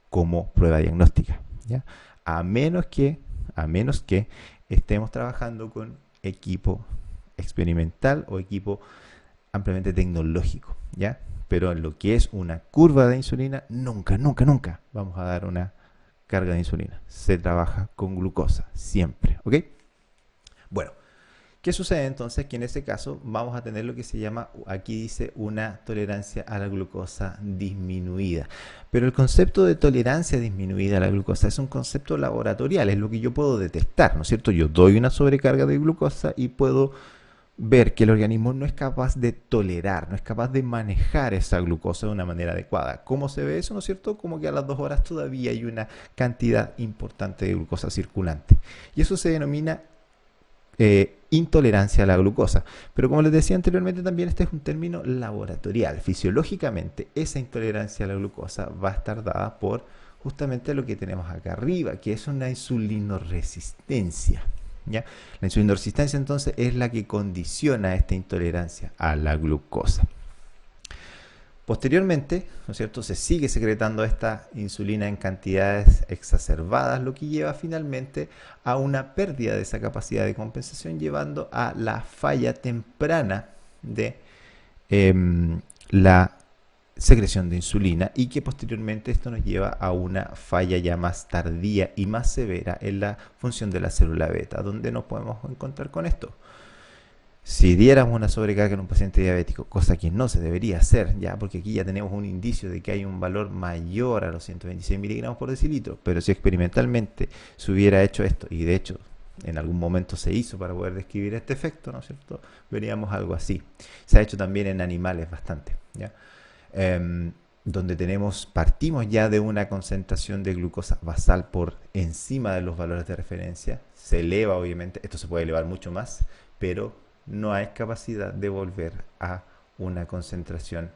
Como prueba diagnóstica, ¿ya? A menos que estemos trabajando con equipo experimental o equipo ampliamente tecnológico, ¿ya? Pero en lo que es una curva de insulina, nunca vamos a dar una carga de insulina. Se trabaja con glucosa, siempre, ¿ok? Bueno, ¿qué sucede entonces? Que en ese caso vamos a tener lo que se llama, aquí dice, una tolerancia a la glucosa disminuida. Pero el concepto de tolerancia disminuida a la glucosa es un concepto laboratorial, es lo que yo puedo detectar, ¿no es cierto? Yo doy una sobrecarga de glucosa y puedo ver que el organismo no es capaz de tolerar, no es capaz de manejar esa glucosa de una manera adecuada. ¿Cómo se ve eso, no es cierto? Como que a las 2 horas todavía hay una cantidad importante de glucosa circulante. Y eso se denomina intolerancia a la glucosa. Pero como les decía anteriormente, también este es un término laboratorial. Fisiológicamente, esa intolerancia a la glucosa va a estar dada por justamente lo que tenemos acá arriba, que es una insulinoresistencia, ¿ya? La insulinoresistencia entonces es la que condiciona esta intolerancia a la glucosa. Posteriormente, ¿no es cierto?, se sigue secretando esta insulina en cantidades exacerbadas, lo que lleva finalmente a una pérdida de esa capacidad de compensación, llevando a la falla temprana de la secreción de insulina, y que posteriormente esto nos lleva a una falla ya más tardía y más severa en la función de la célula beta. ¿Dónde nos podemos encontrar con esto? Si diéramos una sobrecarga en un paciente diabético, cosa que no se debería hacer, ya, porque aquí ya tenemos un indicio de que hay un valor mayor a los 126 miligramos por decilitro, pero si experimentalmente se hubiera hecho esto, y de hecho en algún momento se hizo para poder describir este efecto, ¿no es cierto?, veríamos algo así. Se ha hecho también en animales bastante, ¿ya? Donde partimos ya de una concentración de glucosa basal por encima de los valores de referencia, se eleva obviamente, esto se puede elevar mucho más, pero no hay capacidad de volver a una concentración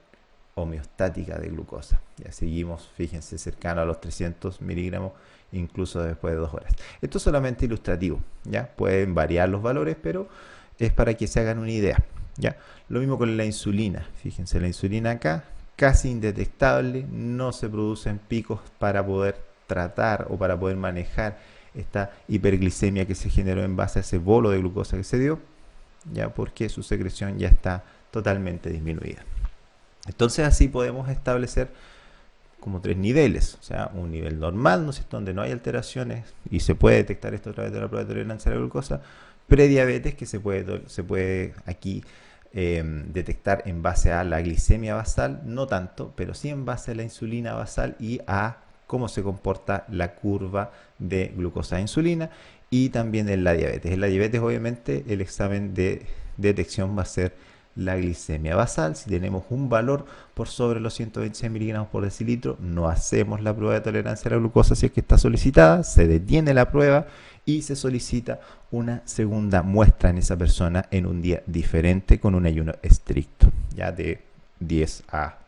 homeostática de glucosa. Ya seguimos, fíjense, cercano a los 300 miligramos, incluso después de 2 horas. Esto es solamente ilustrativo, ¿ya? Pueden variar los valores, pero es para que se hagan una idea, ¿ya? Lo mismo con la insulina. Fíjense, la insulina acá, casi indetectable, no se producen picos para poder tratar o para poder manejar esta hiperglicemia que se generó en base a ese bolo de glucosa que se dio, ya, porque su secreción ya está totalmente disminuida. Entonces así podemos establecer como 3 niveles, o sea, un nivel normal, ¿no es cierto?, donde no hay alteraciones y se puede detectar esto a través de la prueba de tolerancia a la glucosa. Prediabetes, que se puede aquí detectar en base a la glicemia basal, no tanto, pero sí en base a la insulina basal y a cómo se comporta la curva de glucosa e insulina. Y también en la diabetes. En la diabetes, obviamente, el examen de detección va a ser la glicemia basal. Si tenemos un valor por sobre los 126 miligramos por decilitro, no hacemos la prueba de tolerancia a la glucosa si es que está solicitada, se detiene la prueba y se solicita una segunda muestra en esa persona en un día diferente con un ayuno estricto, ya de 10 a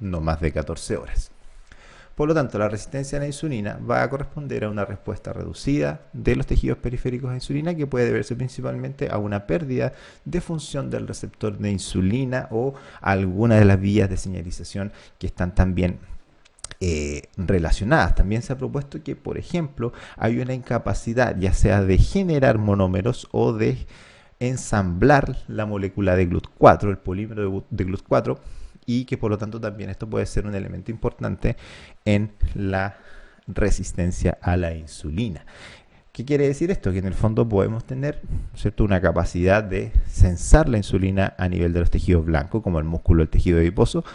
no más de 14 horas. Por lo tanto, la resistencia a la insulina va a corresponder a una respuesta reducida de los tejidos periféricos a insulina, que puede deberse principalmente a una pérdida de función del receptor de insulina o alguna de las vías de señalización que están también relacionadas. También se ha propuesto que, por ejemplo, hay una incapacidad ya sea de generar monómeros o de ensamblar la molécula de GLUT4, el polímero de GLUT4, y que por lo tanto también esto puede ser un elemento importante en la resistencia a la insulina. ¿Qué quiere decir esto? Que en el fondo podemos tener, ¿cierto?, una capacidad de sensar la insulina a nivel de los tejidos blancos, como el músculo, el tejido adiposo,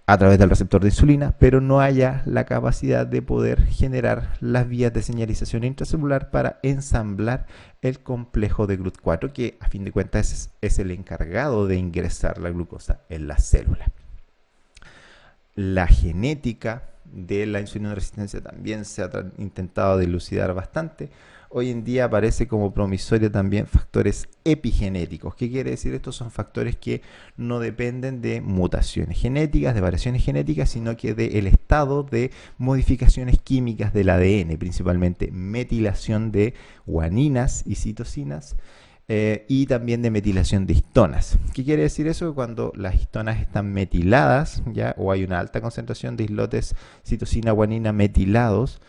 a través del receptor de insulina, pero no haya la capacidad de poder generar las vías de señalización intracelular para ensamblar el complejo de GLUT4, que a fin de cuentas es el encargado de ingresar la glucosa en la célula. La genética de la insulina resistencia también se ha intentado dilucidar bastante. Hoy en día aparece como promisoria también factores epigenéticos. ¿Qué quiere decir? Estos son factores que no dependen de mutaciones genéticas, de variaciones genéticas, sino que del estado de modificaciones químicas del ADN, principalmente metilación de guaninas y citosinas, y también de metilación de histonas. ¿Qué quiere decir eso? Cuando las histonas están metiladas, ¿ya? O hay una alta concentración de islotes citosina, guanina metilados,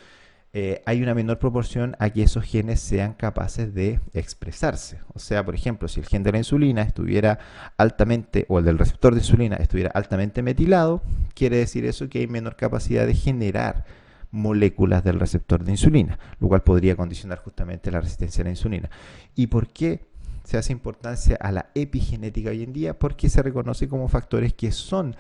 hay una menor proporción a que esos genes sean capaces de expresarse. O sea, por ejemplo, si el gen de la insulina estuviera altamente, o el del receptor de insulina estuviera altamente metilado, quiere decir eso que hay menor capacidad de generar moléculas del receptor de insulina, lo cual podría condicionar justamente la resistencia a la insulina. ¿Y por qué se hace importancia a la epigenética hoy en día? Porque se reconoce como factores que son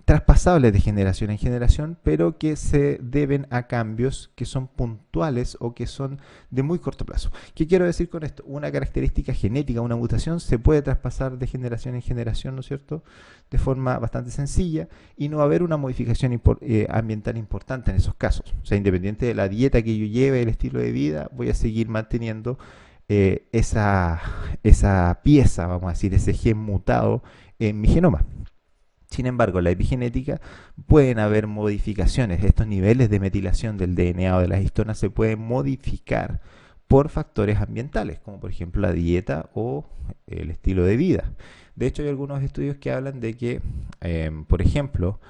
traspasables de generación en generación, pero que se deben a cambios que son puntuales o que son de muy corto plazo. ¿Qué quiero decir con esto? Una característica genética, una mutación, se puede traspasar de generación en generación, ¿no es cierto?, de forma bastante sencilla, y no va a haber una modificación ambiental importante en esos casos. O sea, independiente de la dieta que yo lleve, el estilo de vida, voy a seguir manteniendo esa pieza, vamos a decir, ese gen mutado en mi genoma. Sin embargo, en la epigenética pueden haber modificaciones. Estos niveles de metilación del DNA o de las histonas se pueden modificar por factores ambientales, como por ejemplo la dieta o el estilo de vida. De hecho, hay algunos estudios que hablan de que, por ejemplo,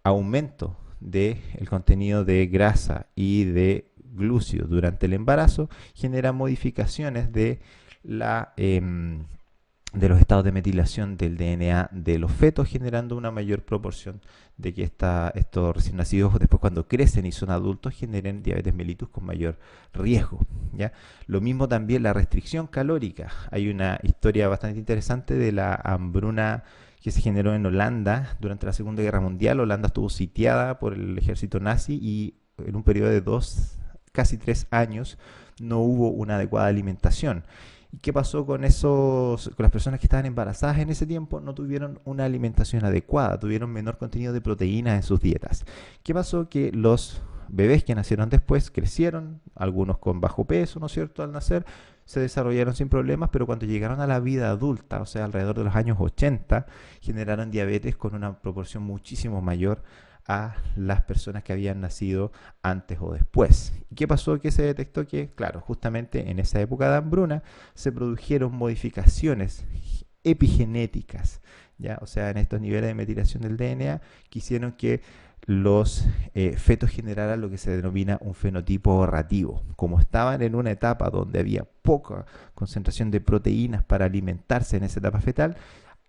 aumento del contenido de grasa y de glúcidos durante el embarazo genera modificaciones de de los estados de metilación del DNA de los fetos, generando una mayor proporción de que estos recién nacidos, después cuando crecen y son adultos, generen diabetes mellitus con mayor riesgo, ¿ya? Lo mismo también la restricción calórica. Hay una historia bastante interesante de la hambruna que se generó en Holanda durante la Segunda Guerra Mundial. Holanda estuvo sitiada por el ejército nazi y en un periodo de casi 3 años no hubo una adecuada alimentación. ¿Y qué pasó con las personas que estaban embarazadas en ese tiempo? No tuvieron una alimentación adecuada, tuvieron menor contenido de proteínas en sus dietas. ¿Qué pasó? Que los bebés que nacieron después crecieron, algunos con bajo peso, ¿no es cierto?, al nacer, se desarrollaron sin problemas, pero cuando llegaron a la vida adulta, o sea, alrededor de los años 80, generaron diabetes con una proporción muchísimo mayor a las personas que habían nacido antes o después. ¿Y qué pasó? Que se detectó que, claro, justamente en esa época de hambruna se produjeron modificaciones epigenéticas, ¿ya? O sea, en estos niveles de metilación del DNA que hicieron que los fetos generaran lo que se denomina un fenotipo ahorrativo. Como estaban en una etapa donde había poca concentración de proteínas para alimentarse en esa etapa fetal,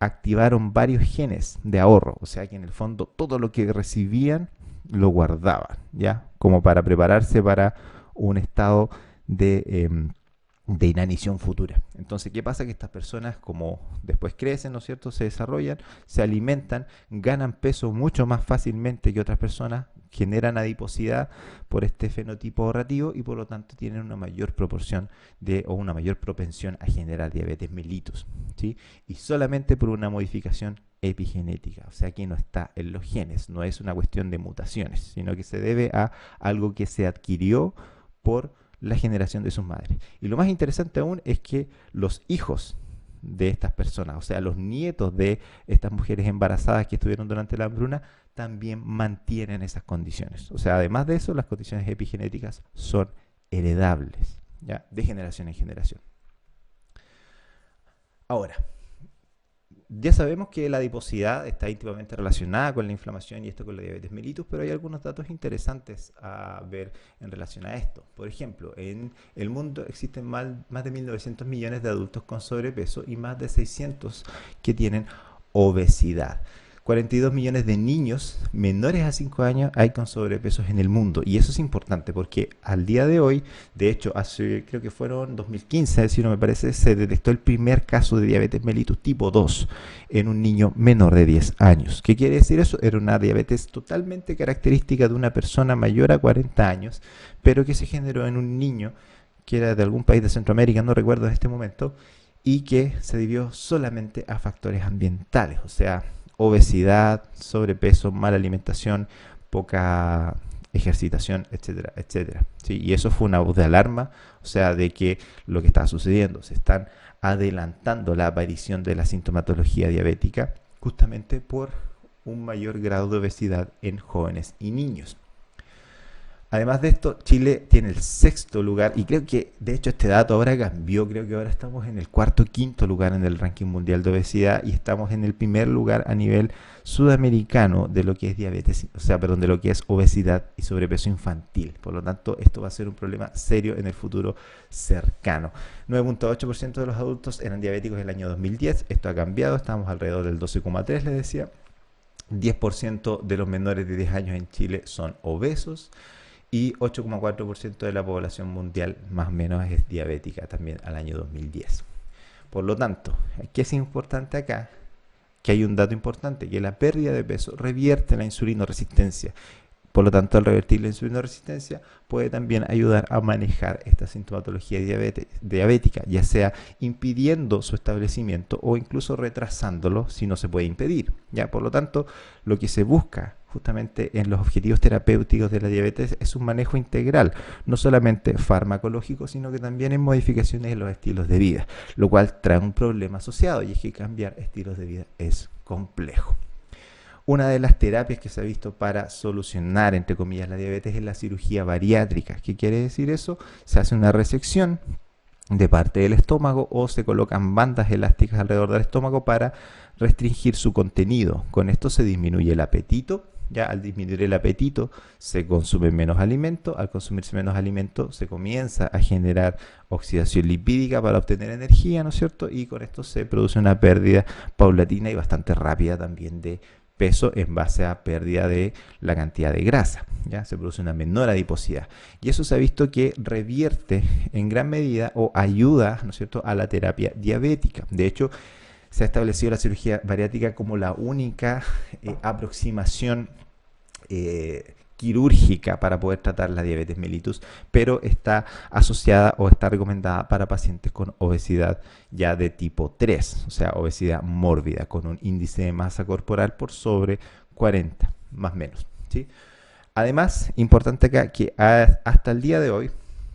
activaron varios genes de ahorro, o sea que en el fondo todo lo que recibían lo guardaban, ¿ya? Como para prepararse para un estado de inanición futura. Entonces, ¿qué pasa? Que estas personas, como después crecen, ¿no es cierto?, se desarrollan, se alimentan, ganan peso mucho más fácilmente que otras personas, generan adiposidad por este fenotipo ahorrativo y por lo tanto tienen una mayor proporción o una mayor propensión a generar diabetes mellitus, ¿sí? Y solamente por una modificación epigenética, o sea que no está en los genes, no es una cuestión de mutaciones, sino que se debe a algo que se adquirió por la generación de sus madres. Y lo más interesante aún es que los hijos de estas personas, o sea, los nietos de estas mujeres embarazadas que estuvieron durante la hambruna, también mantienen esas condiciones. O sea, además de eso, las condiciones epigenéticas son heredables, ¿ya? De generación en generación. Ahora, ya sabemos que la adiposidad está íntimamente relacionada con la inflamación y esto con la diabetes mellitus, pero hay algunos datos interesantes a ver en relación a esto. Por ejemplo, en el mundo existen más de 1.900 millones de adultos con sobrepeso y más de 600 que tienen obesidad. 42 millones de niños menores a 5 años hay con sobrepesos en el mundo. Y eso es importante porque al día de hoy, de hecho, hace creo que fueron 2015, si no me parece, se detectó el primer caso de diabetes mellitus tipo 2 en un niño menor de 10 años. ¿Qué quiere decir eso? Era una diabetes totalmente característica de una persona mayor a 40 años, pero que se generó en un niño que era de algún país de Centroamérica, no recuerdo en este momento, y que se debió solamente a factores ambientales, o sea, obesidad, sobrepeso, mala alimentación, poca ejercitación, etcétera, etcétera. ¿Sí? Y eso fue una voz de alarma, o sea, de que lo que está sucediendo, se están adelantando la aparición de la sintomatología diabética justamente por un mayor grado de obesidad en jóvenes y niños. Además de esto, Chile tiene el sexto lugar, y creo que de hecho este dato ahora cambió, creo que ahora estamos en el cuarto o quinto lugar en el ranking mundial de obesidad y estamos en el primer lugar a nivel sudamericano de lo que es diabetes, o sea, perdón, de lo que es obesidad y sobrepeso infantil. Por lo tanto, esto va a ser un problema serio en el futuro cercano. 9.8% de los adultos eran diabéticos en el año 2010, esto ha cambiado, estamos alrededor del 12,3, les decía. 10% de los menores de 10 años en Chile son obesos. Y 8,4% de la población mundial más o menos es diabética también al año 2010. Por lo tanto, ¿qué es importante acá? Que hay un dato importante, que la pérdida de peso revierte la insulinoresistencia. Por lo tanto, al revertir la insulinoresistencia puede también ayudar a manejar esta sintomatología diabética, ya sea impidiendo su establecimiento o incluso retrasándolo si no se puede impedir. ¿Ya? Por lo tanto, lo que se busca justamente en los objetivos terapéuticos de la diabetes es un manejo integral, no solamente farmacológico, sino que también en modificaciones en los estilos de vida, lo cual trae un problema asociado y es que cambiar estilos de vida es complejo. Una de las terapias que se ha visto para solucionar, entre comillas, la diabetes es la cirugía bariátrica. ¿Qué quiere decir eso? Se hace una resección de parte del estómago o se colocan bandas elásticas alrededor del estómago para restringir su contenido. Con esto se disminuye el apetito. Ya al disminuir el apetito se consume menos alimento, al consumirse menos alimento se comienza a generar oxidación lipídica para obtener energía, ¿no es cierto? Y con esto se produce una pérdida paulatina y bastante rápida también de peso en base a pérdida de la cantidad de grasa, ¿ya? Se produce una menor adiposidad y eso se ha visto que revierte en gran medida o ayuda, ¿no es cierto?, a la terapia diabética. De hecho, se ha establecido la cirugía bariátrica como la única aproximación quirúrgica para poder tratar la diabetes mellitus, pero está asociada o está recomendada para pacientes con obesidad ya de tipo 3, o sea, obesidad mórbida, con un índice de masa corporal por sobre 40, más o menos, ¿sí? Además, importante acá que hasta el día de hoy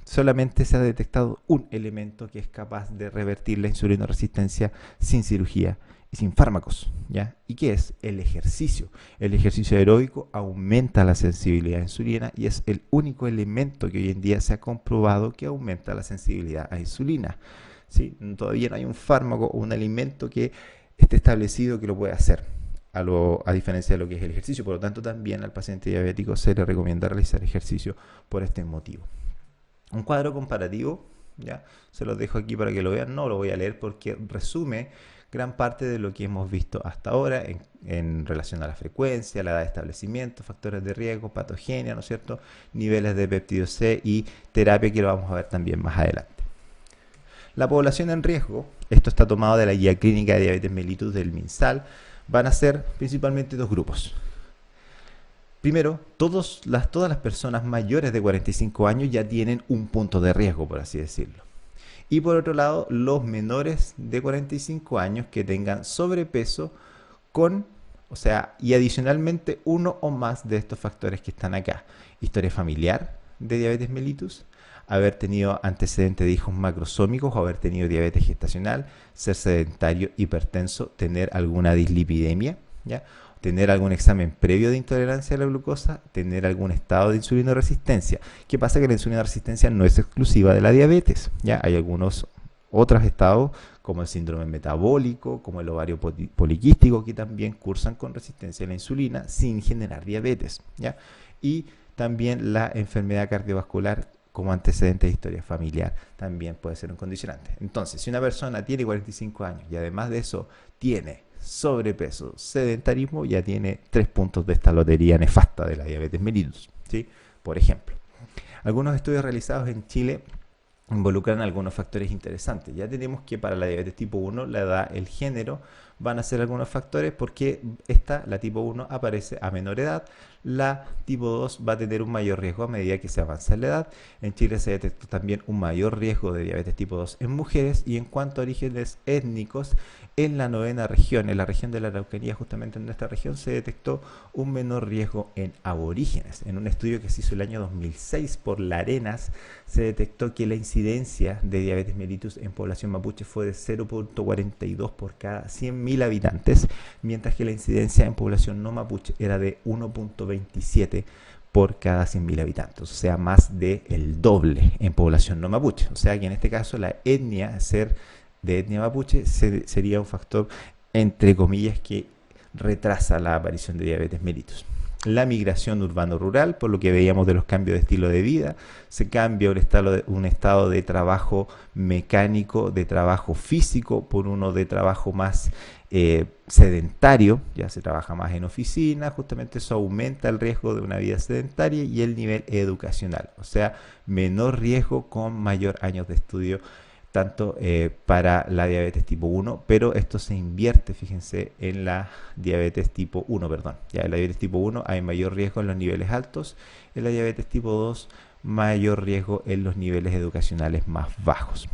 solamente se ha detectado un elemento que es capaz de revertir la insulinoresistencia sin cirugía y sin fármacos, ¿ya? ¿Y qué es? El ejercicio. El ejercicio aeróbico aumenta la sensibilidad a insulina y es el único elemento que hoy en día se ha comprobado que aumenta la sensibilidad a insulina, ¿sí? Todavía no hay un fármaco o un alimento que esté establecido que lo pueda hacer, a diferencia de lo que es el ejercicio. Por lo tanto, también al paciente diabético se le recomienda realizar ejercicio por este motivo. Un cuadro comparativo, ya se los dejo aquí para que lo vean, no lo voy a leer porque resume gran parte de lo que hemos visto hasta ahora en relación a la frecuencia, la edad de establecimiento, factores de riesgo, patogenia, ¿no es cierto?, niveles de péptido C y terapia, que lo vamos a ver también más adelante. La población en riesgo, esto está tomado de la guía clínica de diabetes mellitus del MinSal, van a ser principalmente dos grupos. Primero, todas las personas mayores de 45 años ya tienen un punto de riesgo, por así decirlo. Y por otro lado, los menores de 45 años que tengan sobrepeso y adicionalmente uno o más de estos factores que están acá. Historia familiar de diabetes mellitus, haber tenido antecedentes de hijos macrosómicos o haber tenido diabetes gestacional, ser sedentario, hipertenso, tener alguna dislipidemia, ¿ya?, tener algún examen previo de intolerancia a la glucosa, tener algún estado de insulinoresistencia. ¿Qué pasa? Que la insulinoresistencia no es exclusiva de la diabetes, ¿ya? Hay algunos otros estados, como el síndrome metabólico, como el ovario poliquístico, que también cursan con resistencia a la insulina sin generar diabetes, ¿ya? Y también la enfermedad cardiovascular como antecedente de historia familiar también puede ser un condicionante. Entonces, si una persona tiene 45 años y además de eso tiene sobrepeso, sedentarismo, ya tiene 3 puntos de esta lotería nefasta de la diabetes mellitus, ¿sí? Por ejemplo, algunos estudios realizados en Chile involucran algunos factores interesantes. Ya tenemos que para la diabetes tipo 1, la edad, el género van a ser algunos factores porque la tipo 1, aparece a menor edad. La tipo 2 va a tener un mayor riesgo a medida que se avanza en la edad. En Chile se detectó también un mayor riesgo de diabetes tipo 2 en mujeres. Y en cuanto a orígenes étnicos, en la novena región, en la región de la Araucanía, justamente en nuestra región, se detectó un menor riesgo en aborígenes. En un estudio que se hizo el año 2006 por La Arenas, se detectó que la incidencia de diabetes mellitus en población mapuche fue de 0.42 por cada 100.000 habitantes, mientras que la incidencia en población no mapuche era de 1.27 por cada 100.000 habitantes, o sea, más del doble en población no mapuche. O sea que en este caso la etnia, ser de etnia mapuche, sería un factor, entre comillas, que retrasa la aparición de diabetes mellitus. La migración urbano-rural, por lo que veíamos de los cambios de estilo de vida, se cambia un estado de trabajo mecánico, de trabajo físico, por uno de trabajo más sedentario. Ya se trabaja más en oficina, justamente eso aumenta el riesgo de una vida sedentaria, y el nivel educacional, o sea, menor riesgo con mayor años de estudio, tanto para la diabetes tipo 1, pero esto se invierte, fíjense, en la diabetes tipo 1, perdón. Ya en la diabetes tipo 1 hay mayor riesgo en los niveles altos, en la diabetes tipo 2 mayor riesgo en los niveles educacionales más bajos.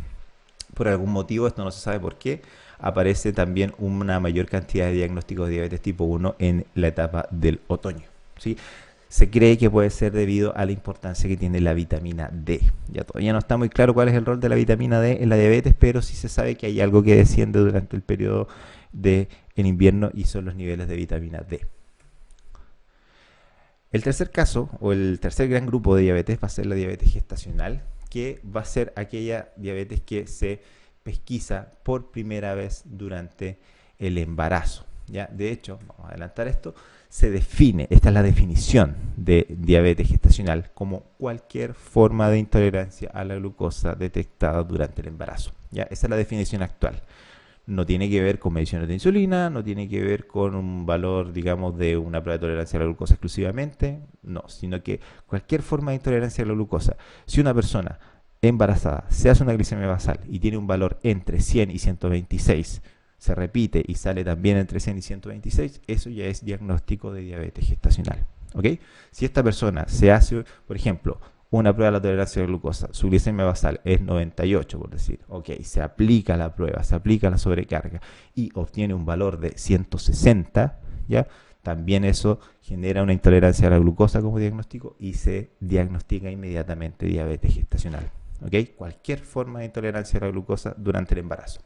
Por algún motivo, esto no se sabe por qué, aparece también una mayor cantidad de diagnósticos de diabetes tipo 1 en la etapa del otoño, ¿sí? Se cree que puede ser debido a la importancia que tiene la vitamina D. Ya todavía no está muy claro cuál es el rol de la vitamina D en la diabetes, pero sí se sabe que hay algo que desciende durante el periodo de en invierno, y son los niveles de vitamina D. El tercer caso, o el tercer gran grupo de diabetes, va a ser la diabetes gestacional, que va a ser aquella diabetes que se pesquisa por primera vez durante el embarazo. ¿Ya? De hecho, vamos a adelantar esto, se define, esta es la definición de diabetes gestacional, como cualquier forma de intolerancia a la glucosa detectada durante el embarazo. ¿Ya? Esa es la definición actual. No tiene que ver con mediciones de insulina, no tiene que ver con un valor, digamos, de una prueba de tolerancia a la glucosa exclusivamente, no, sino que cualquier forma de intolerancia a la glucosa. Si una persona embarazada se hace una glicemia basal y tiene un valor entre 100 y 126, se repite y sale también entre 100 y 126, eso ya es diagnóstico de diabetes gestacional. ¿Ok? Si esta persona se hace, por ejemplo, una prueba de la tolerancia a la glucosa, su glicemia basal es 98, por decir, ok, se aplica la prueba, se aplica la sobrecarga y obtiene un valor de 160, ¿ya? También eso genera una intolerancia a la glucosa como diagnóstico y se diagnostica inmediatamente diabetes gestacional. ¿Ok? Cualquier forma de intolerancia a la glucosa durante el embarazo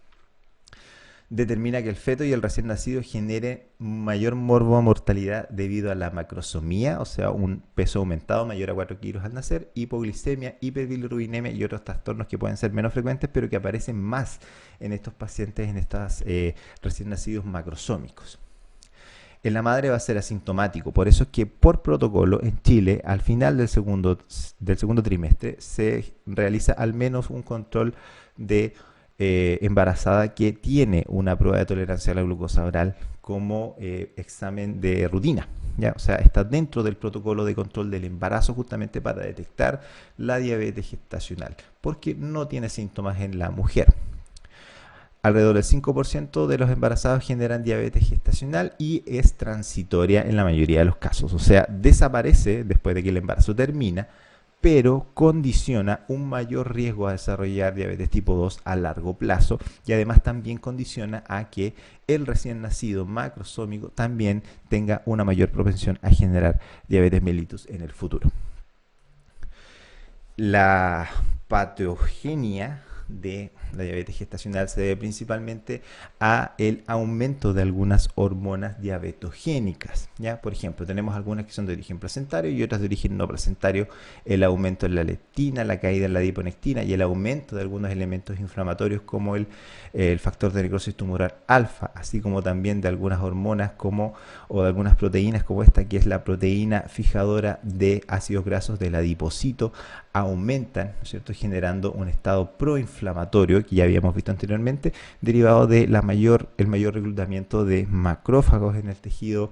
determina que el feto y el recién nacido generen mayor mortalidad debido a la macrosomía, o sea, un peso aumentado mayor a 4 kilos al nacer, hipoglicemia, hiperbilirubinemia y otros trastornos que pueden ser menos frecuentes, pero que aparecen más en estos pacientes, en estos recién nacidos macrosómicos. En la madre va a ser asintomático, por eso es que por protocolo en Chile, al final del segundo trimestre, se realiza al menos un control de embarazada que tiene una prueba de tolerancia a la glucosa oral como examen de rutina, ¿ya? O sea, está dentro del protocolo de control del embarazo justamente para detectar la diabetes gestacional, porque no tiene síntomas en la mujer. Alrededor del 5% de los embarazados generan diabetes gestacional y es transitoria en la mayoría de los casos, o sea, desaparece después de que el embarazo termina, pero condiciona un mayor riesgo a desarrollar diabetes tipo 2 a largo plazo, y además también condiciona a que el recién nacido macrosómico también tenga una mayor propensión a generar diabetes mellitus en el futuro. La patogenia de la diabetes gestacional se debe principalmente a el aumento de algunas hormonas diabetogénicas, ¿ya? Por ejemplo, tenemos algunas que son de origen placentario y otras de origen no placentario, el aumento en la leptina, la caída en la adiponectina y el aumento de algunos elementos inflamatorios como el factor de necrosis tumoral alfa, así como también de algunas hormonas o de algunas proteínas como esta, que es la proteína fijadora de ácidos grasos del adipocito, aumentan, ¿no es cierto?, generando un estado proinflamatorio que ya habíamos visto anteriormente, derivado de el mayor reclutamiento de macrófagos en el tejido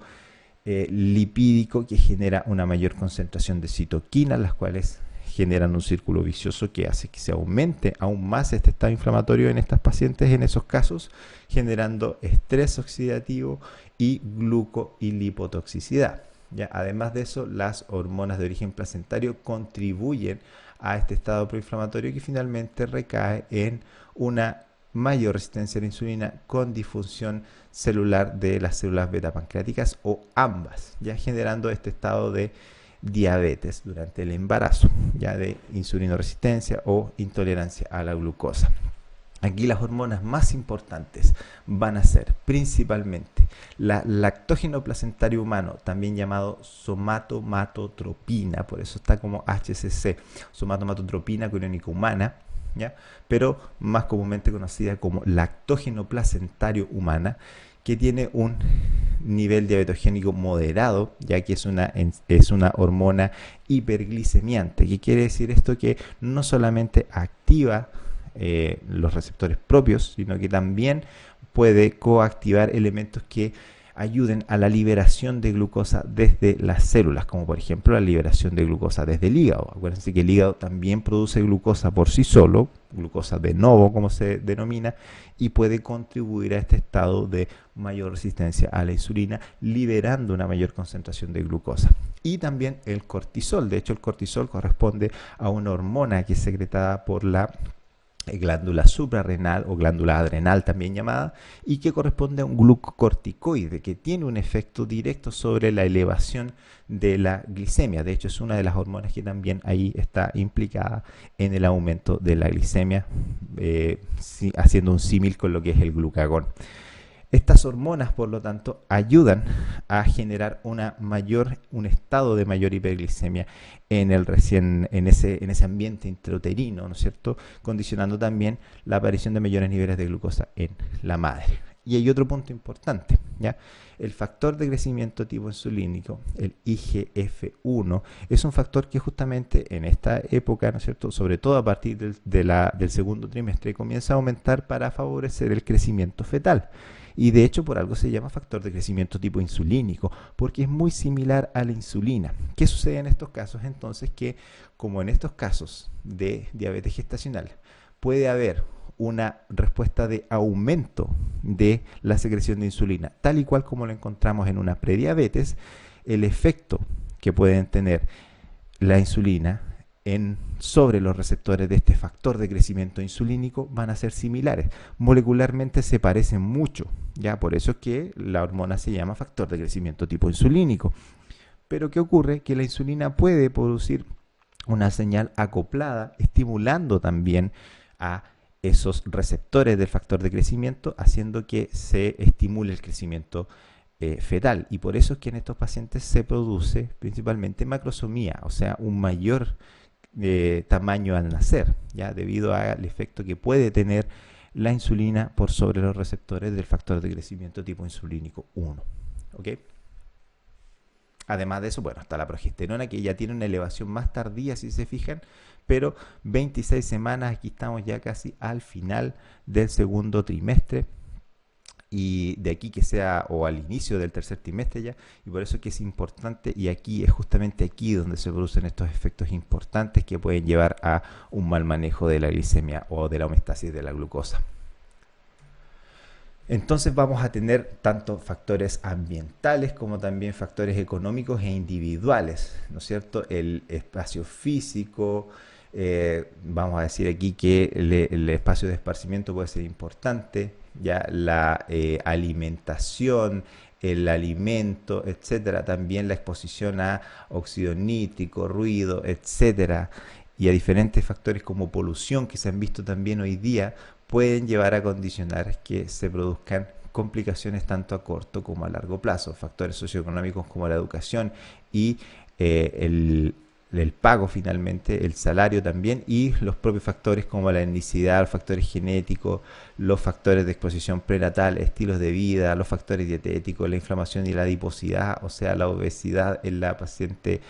lipídico, que genera una mayor concentración de citoquinas, las cuales generan un círculo vicioso que hace que se aumente aún más este estado inflamatorio en estas pacientes en esos casos, generando estrés oxidativo y gluco y lipotoxicidad. ¿Ya? Además de eso, las hormonas de origen placentario contribuyen a este estado proinflamatorio que finalmente recae en una mayor resistencia a la insulina con disfunción celular de las células beta pancreáticas o ambas, ya generando este estado de diabetes durante el embarazo, ya de insulinoresistencia o intolerancia a la glucosa. Aquí las hormonas más importantes van a ser principalmente la lactógeno placentario humano, también llamado somatomatotropina, por eso está como HCC, somatomatotropina coriónica humana, ¿ya? Pero más comúnmente conocida como lactógeno placentario humana, que tiene un nivel diabetogénico moderado, ya que es una hormona hiperglicemiante. ¿Qué quiere decir esto? Que no solamente activa los receptores propios, sino que también puede coactivar elementos que ayuden a la liberación de glucosa desde las células, como por ejemplo la liberación de glucosa desde el hígado. Acuérdense que el hígado también produce glucosa por sí solo, glucosa de novo como se denomina, y puede contribuir a este estado de mayor resistencia a la insulina, liberando una mayor concentración de glucosa. Y también el cortisol. De hecho, el cortisol corresponde a una hormona que es secretada por la glándula suprarrenal o glándula adrenal también llamada, y que corresponde a un glucocorticoide que tiene un efecto directo sobre la elevación de la glicemia. De hecho, es una de las hormonas que también ahí está implicada en el aumento de la glicemia, haciendo un símil con lo que es el glucagón. Estas hormonas, por lo tanto, ayudan a generar un estado de mayor hiperglicemia en ese ambiente intrauterino, ¿no es cierto?, condicionando también la aparición de mayores niveles de glucosa en la madre. Y hay otro punto importante, ¿ya? El factor de crecimiento tipo insulínico, el IGF-1, es un factor que justamente en esta época, ¿no es cierto?, sobre todo a partir del segundo trimestre, comienza a aumentar para favorecer el crecimiento fetal. Y de hecho por algo se llama factor de crecimiento tipo insulínico, porque es muy similar a la insulina. ¿Qué sucede en estos casos? Entonces que, como en estos casos de diabetes gestacional, puede haber una respuesta de aumento de la secreción de insulina, tal y cual como lo encontramos en una prediabetes, el efecto que pueden tener la insulina sobre los receptores de este factor de crecimiento insulínico van a ser similares. Molecularmente se parecen mucho, ya por eso es que la hormona se llama factor de crecimiento tipo insulínico. Pero ¿qué ocurre? Que la insulina puede producir una señal acoplada, estimulando también a esos receptores del factor de crecimiento, haciendo que se estimule el crecimiento fetal. Y por eso es que en estos pacientes se produce principalmente macrosomía, o sea, un mayor tamaño al nacer, ya debido al efecto que puede tener la insulina por sobre los receptores del factor de crecimiento tipo insulínico 1. ¿Ok? Además de eso, bueno, está la progesterona, que ya tiene una elevación más tardía, si se fijan, pero 26 semanas, aquí estamos ya casi al final del segundo trimestre, y de aquí que sea, o al inicio del tercer trimestre ya, y por eso es que es importante, y aquí es justamente aquí donde se producen estos efectos importantes que pueden llevar a un mal manejo de la glicemia o de la homeostasis de la glucosa. Entonces vamos a tener tanto factores ambientales como también factores económicos e individuales, ¿no es cierto? El espacio físico, vamos a decir aquí que el espacio de esparcimiento puede ser importante, ya la alimentación, el alimento, etcétera, también la exposición a óxido nítrico, ruido, etcétera, y a diferentes factores como polución que se han visto también hoy día, pueden llevar a condicionar que se produzcan complicaciones tanto a corto como a largo plazo. Factores socioeconómicos como la educación y el pago finalmente, el salario también, y los propios factores como la etnicidad, los factores genéticos, los factores de exposición prenatal, estilos de vida, los factores dietéticos, la inflamación y la adiposidad, o sea, la obesidad en la paciente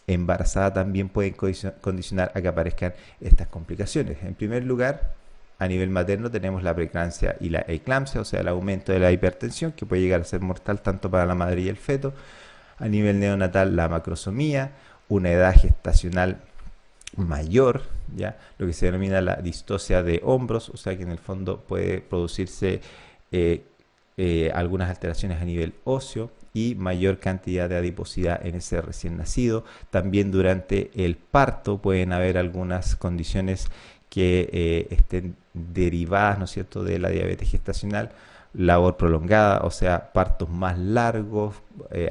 embarazada también pueden condicionar a que aparezcan estas complicaciones. En primer lugar, a nivel materno tenemos la preeclampsia y la eclampsia, o sea, el aumento de la hipertensión, que puede llegar a ser mortal tanto para la madre y el feto. A nivel neonatal, la macrosomía, una edad gestacional mayor, ¿ya? Lo que se denomina la distosia de hombros, o sea que en el fondo puede producirse algunas alteraciones a nivel óseo y mayor cantidad de adiposidad en ese recién nacido. También durante el parto pueden haber algunas condiciones que estén derivadas, ¿no es cierto?, de la diabetes gestacional, labor prolongada, o sea, partos más largos,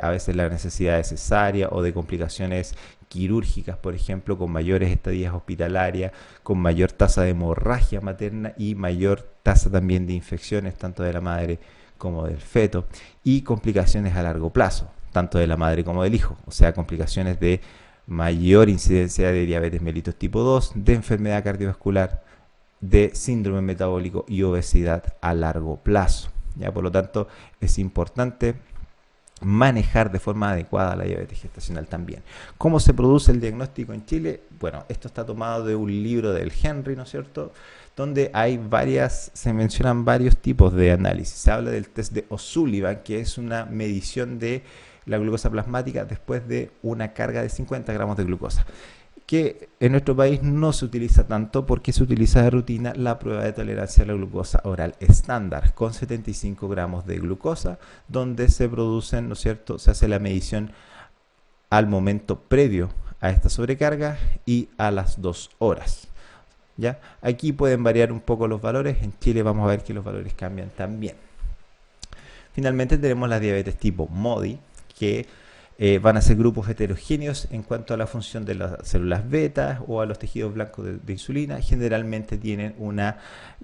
a veces la necesidad de cesárea o de complicaciones quirúrgicas, por ejemplo, con mayores estadías hospitalarias, con mayor tasa de hemorragia materna y mayor tasa también de infecciones, tanto de la madre como del feto, y complicaciones a largo plazo, tanto de la madre como del hijo, o sea, complicaciones de mayor incidencia de diabetes mellitus tipo 2, de enfermedad cardiovascular, de síndrome metabólico y obesidad a largo plazo. ¿Ya? Por lo tanto, es importante manejar de forma adecuada la diabetes gestacional también. ¿Cómo se produce el diagnóstico en Chile? Bueno, esto está tomado de un libro del Henry, ¿no es cierto?, donde hay se mencionan varios tipos de análisis. Se habla del test de O'Sullivan, que es una medición de la glucosa plasmática después de una carga de 50 gramos de glucosa, que en nuestro país no se utiliza tanto porque se utiliza de rutina la prueba de tolerancia a la glucosa oral estándar con 75 gramos de glucosa, donde se producen, ¿no es cierto?, se hace la medición al momento previo a esta sobrecarga y a las 2 horas. ¿Ya? Aquí pueden variar un poco los valores, en Chile vamos a ver que los valores cambian también. Finalmente tenemos la diabetes tipo MODY, que van a ser grupos heterogéneos en cuanto a la función de las células beta o a los tejidos blancos de insulina. Generalmente tienen una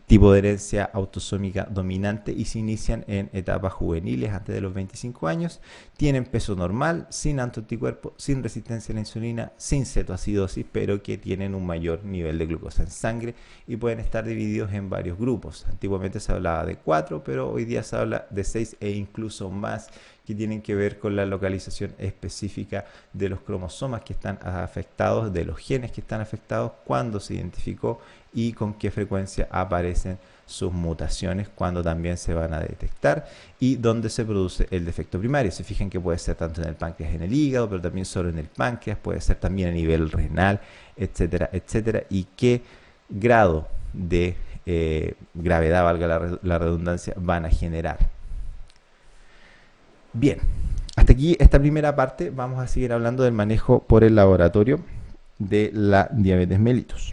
tipo de herencia autosómica dominante y se inician en etapas juveniles antes de los 25 años. Tienen peso normal, sin anticuerpos, sin resistencia a la insulina, sin cetoacidosis, pero que tienen un mayor nivel de glucosa en sangre y pueden estar divididos en varios grupos. Antiguamente se hablaba de 4, pero hoy día se habla de 6 e incluso más, que tienen que ver con la localización específica de los cromosomas que están afectados, de los genes que están afectados, cuándo se identificó y con qué frecuencia aparecen sus mutaciones, cuándo también se van a detectar y dónde se produce el defecto primario. Se fijan que puede ser tanto en el páncreas, en el hígado, pero también solo en el páncreas, puede ser también a nivel renal, etcétera, etcétera, y qué grado de gravedad, valga la redundancia, van a generar. Bien, hasta aquí esta primera parte. Vamos a seguir hablando del manejo por el laboratorio de la diabetes mellitus.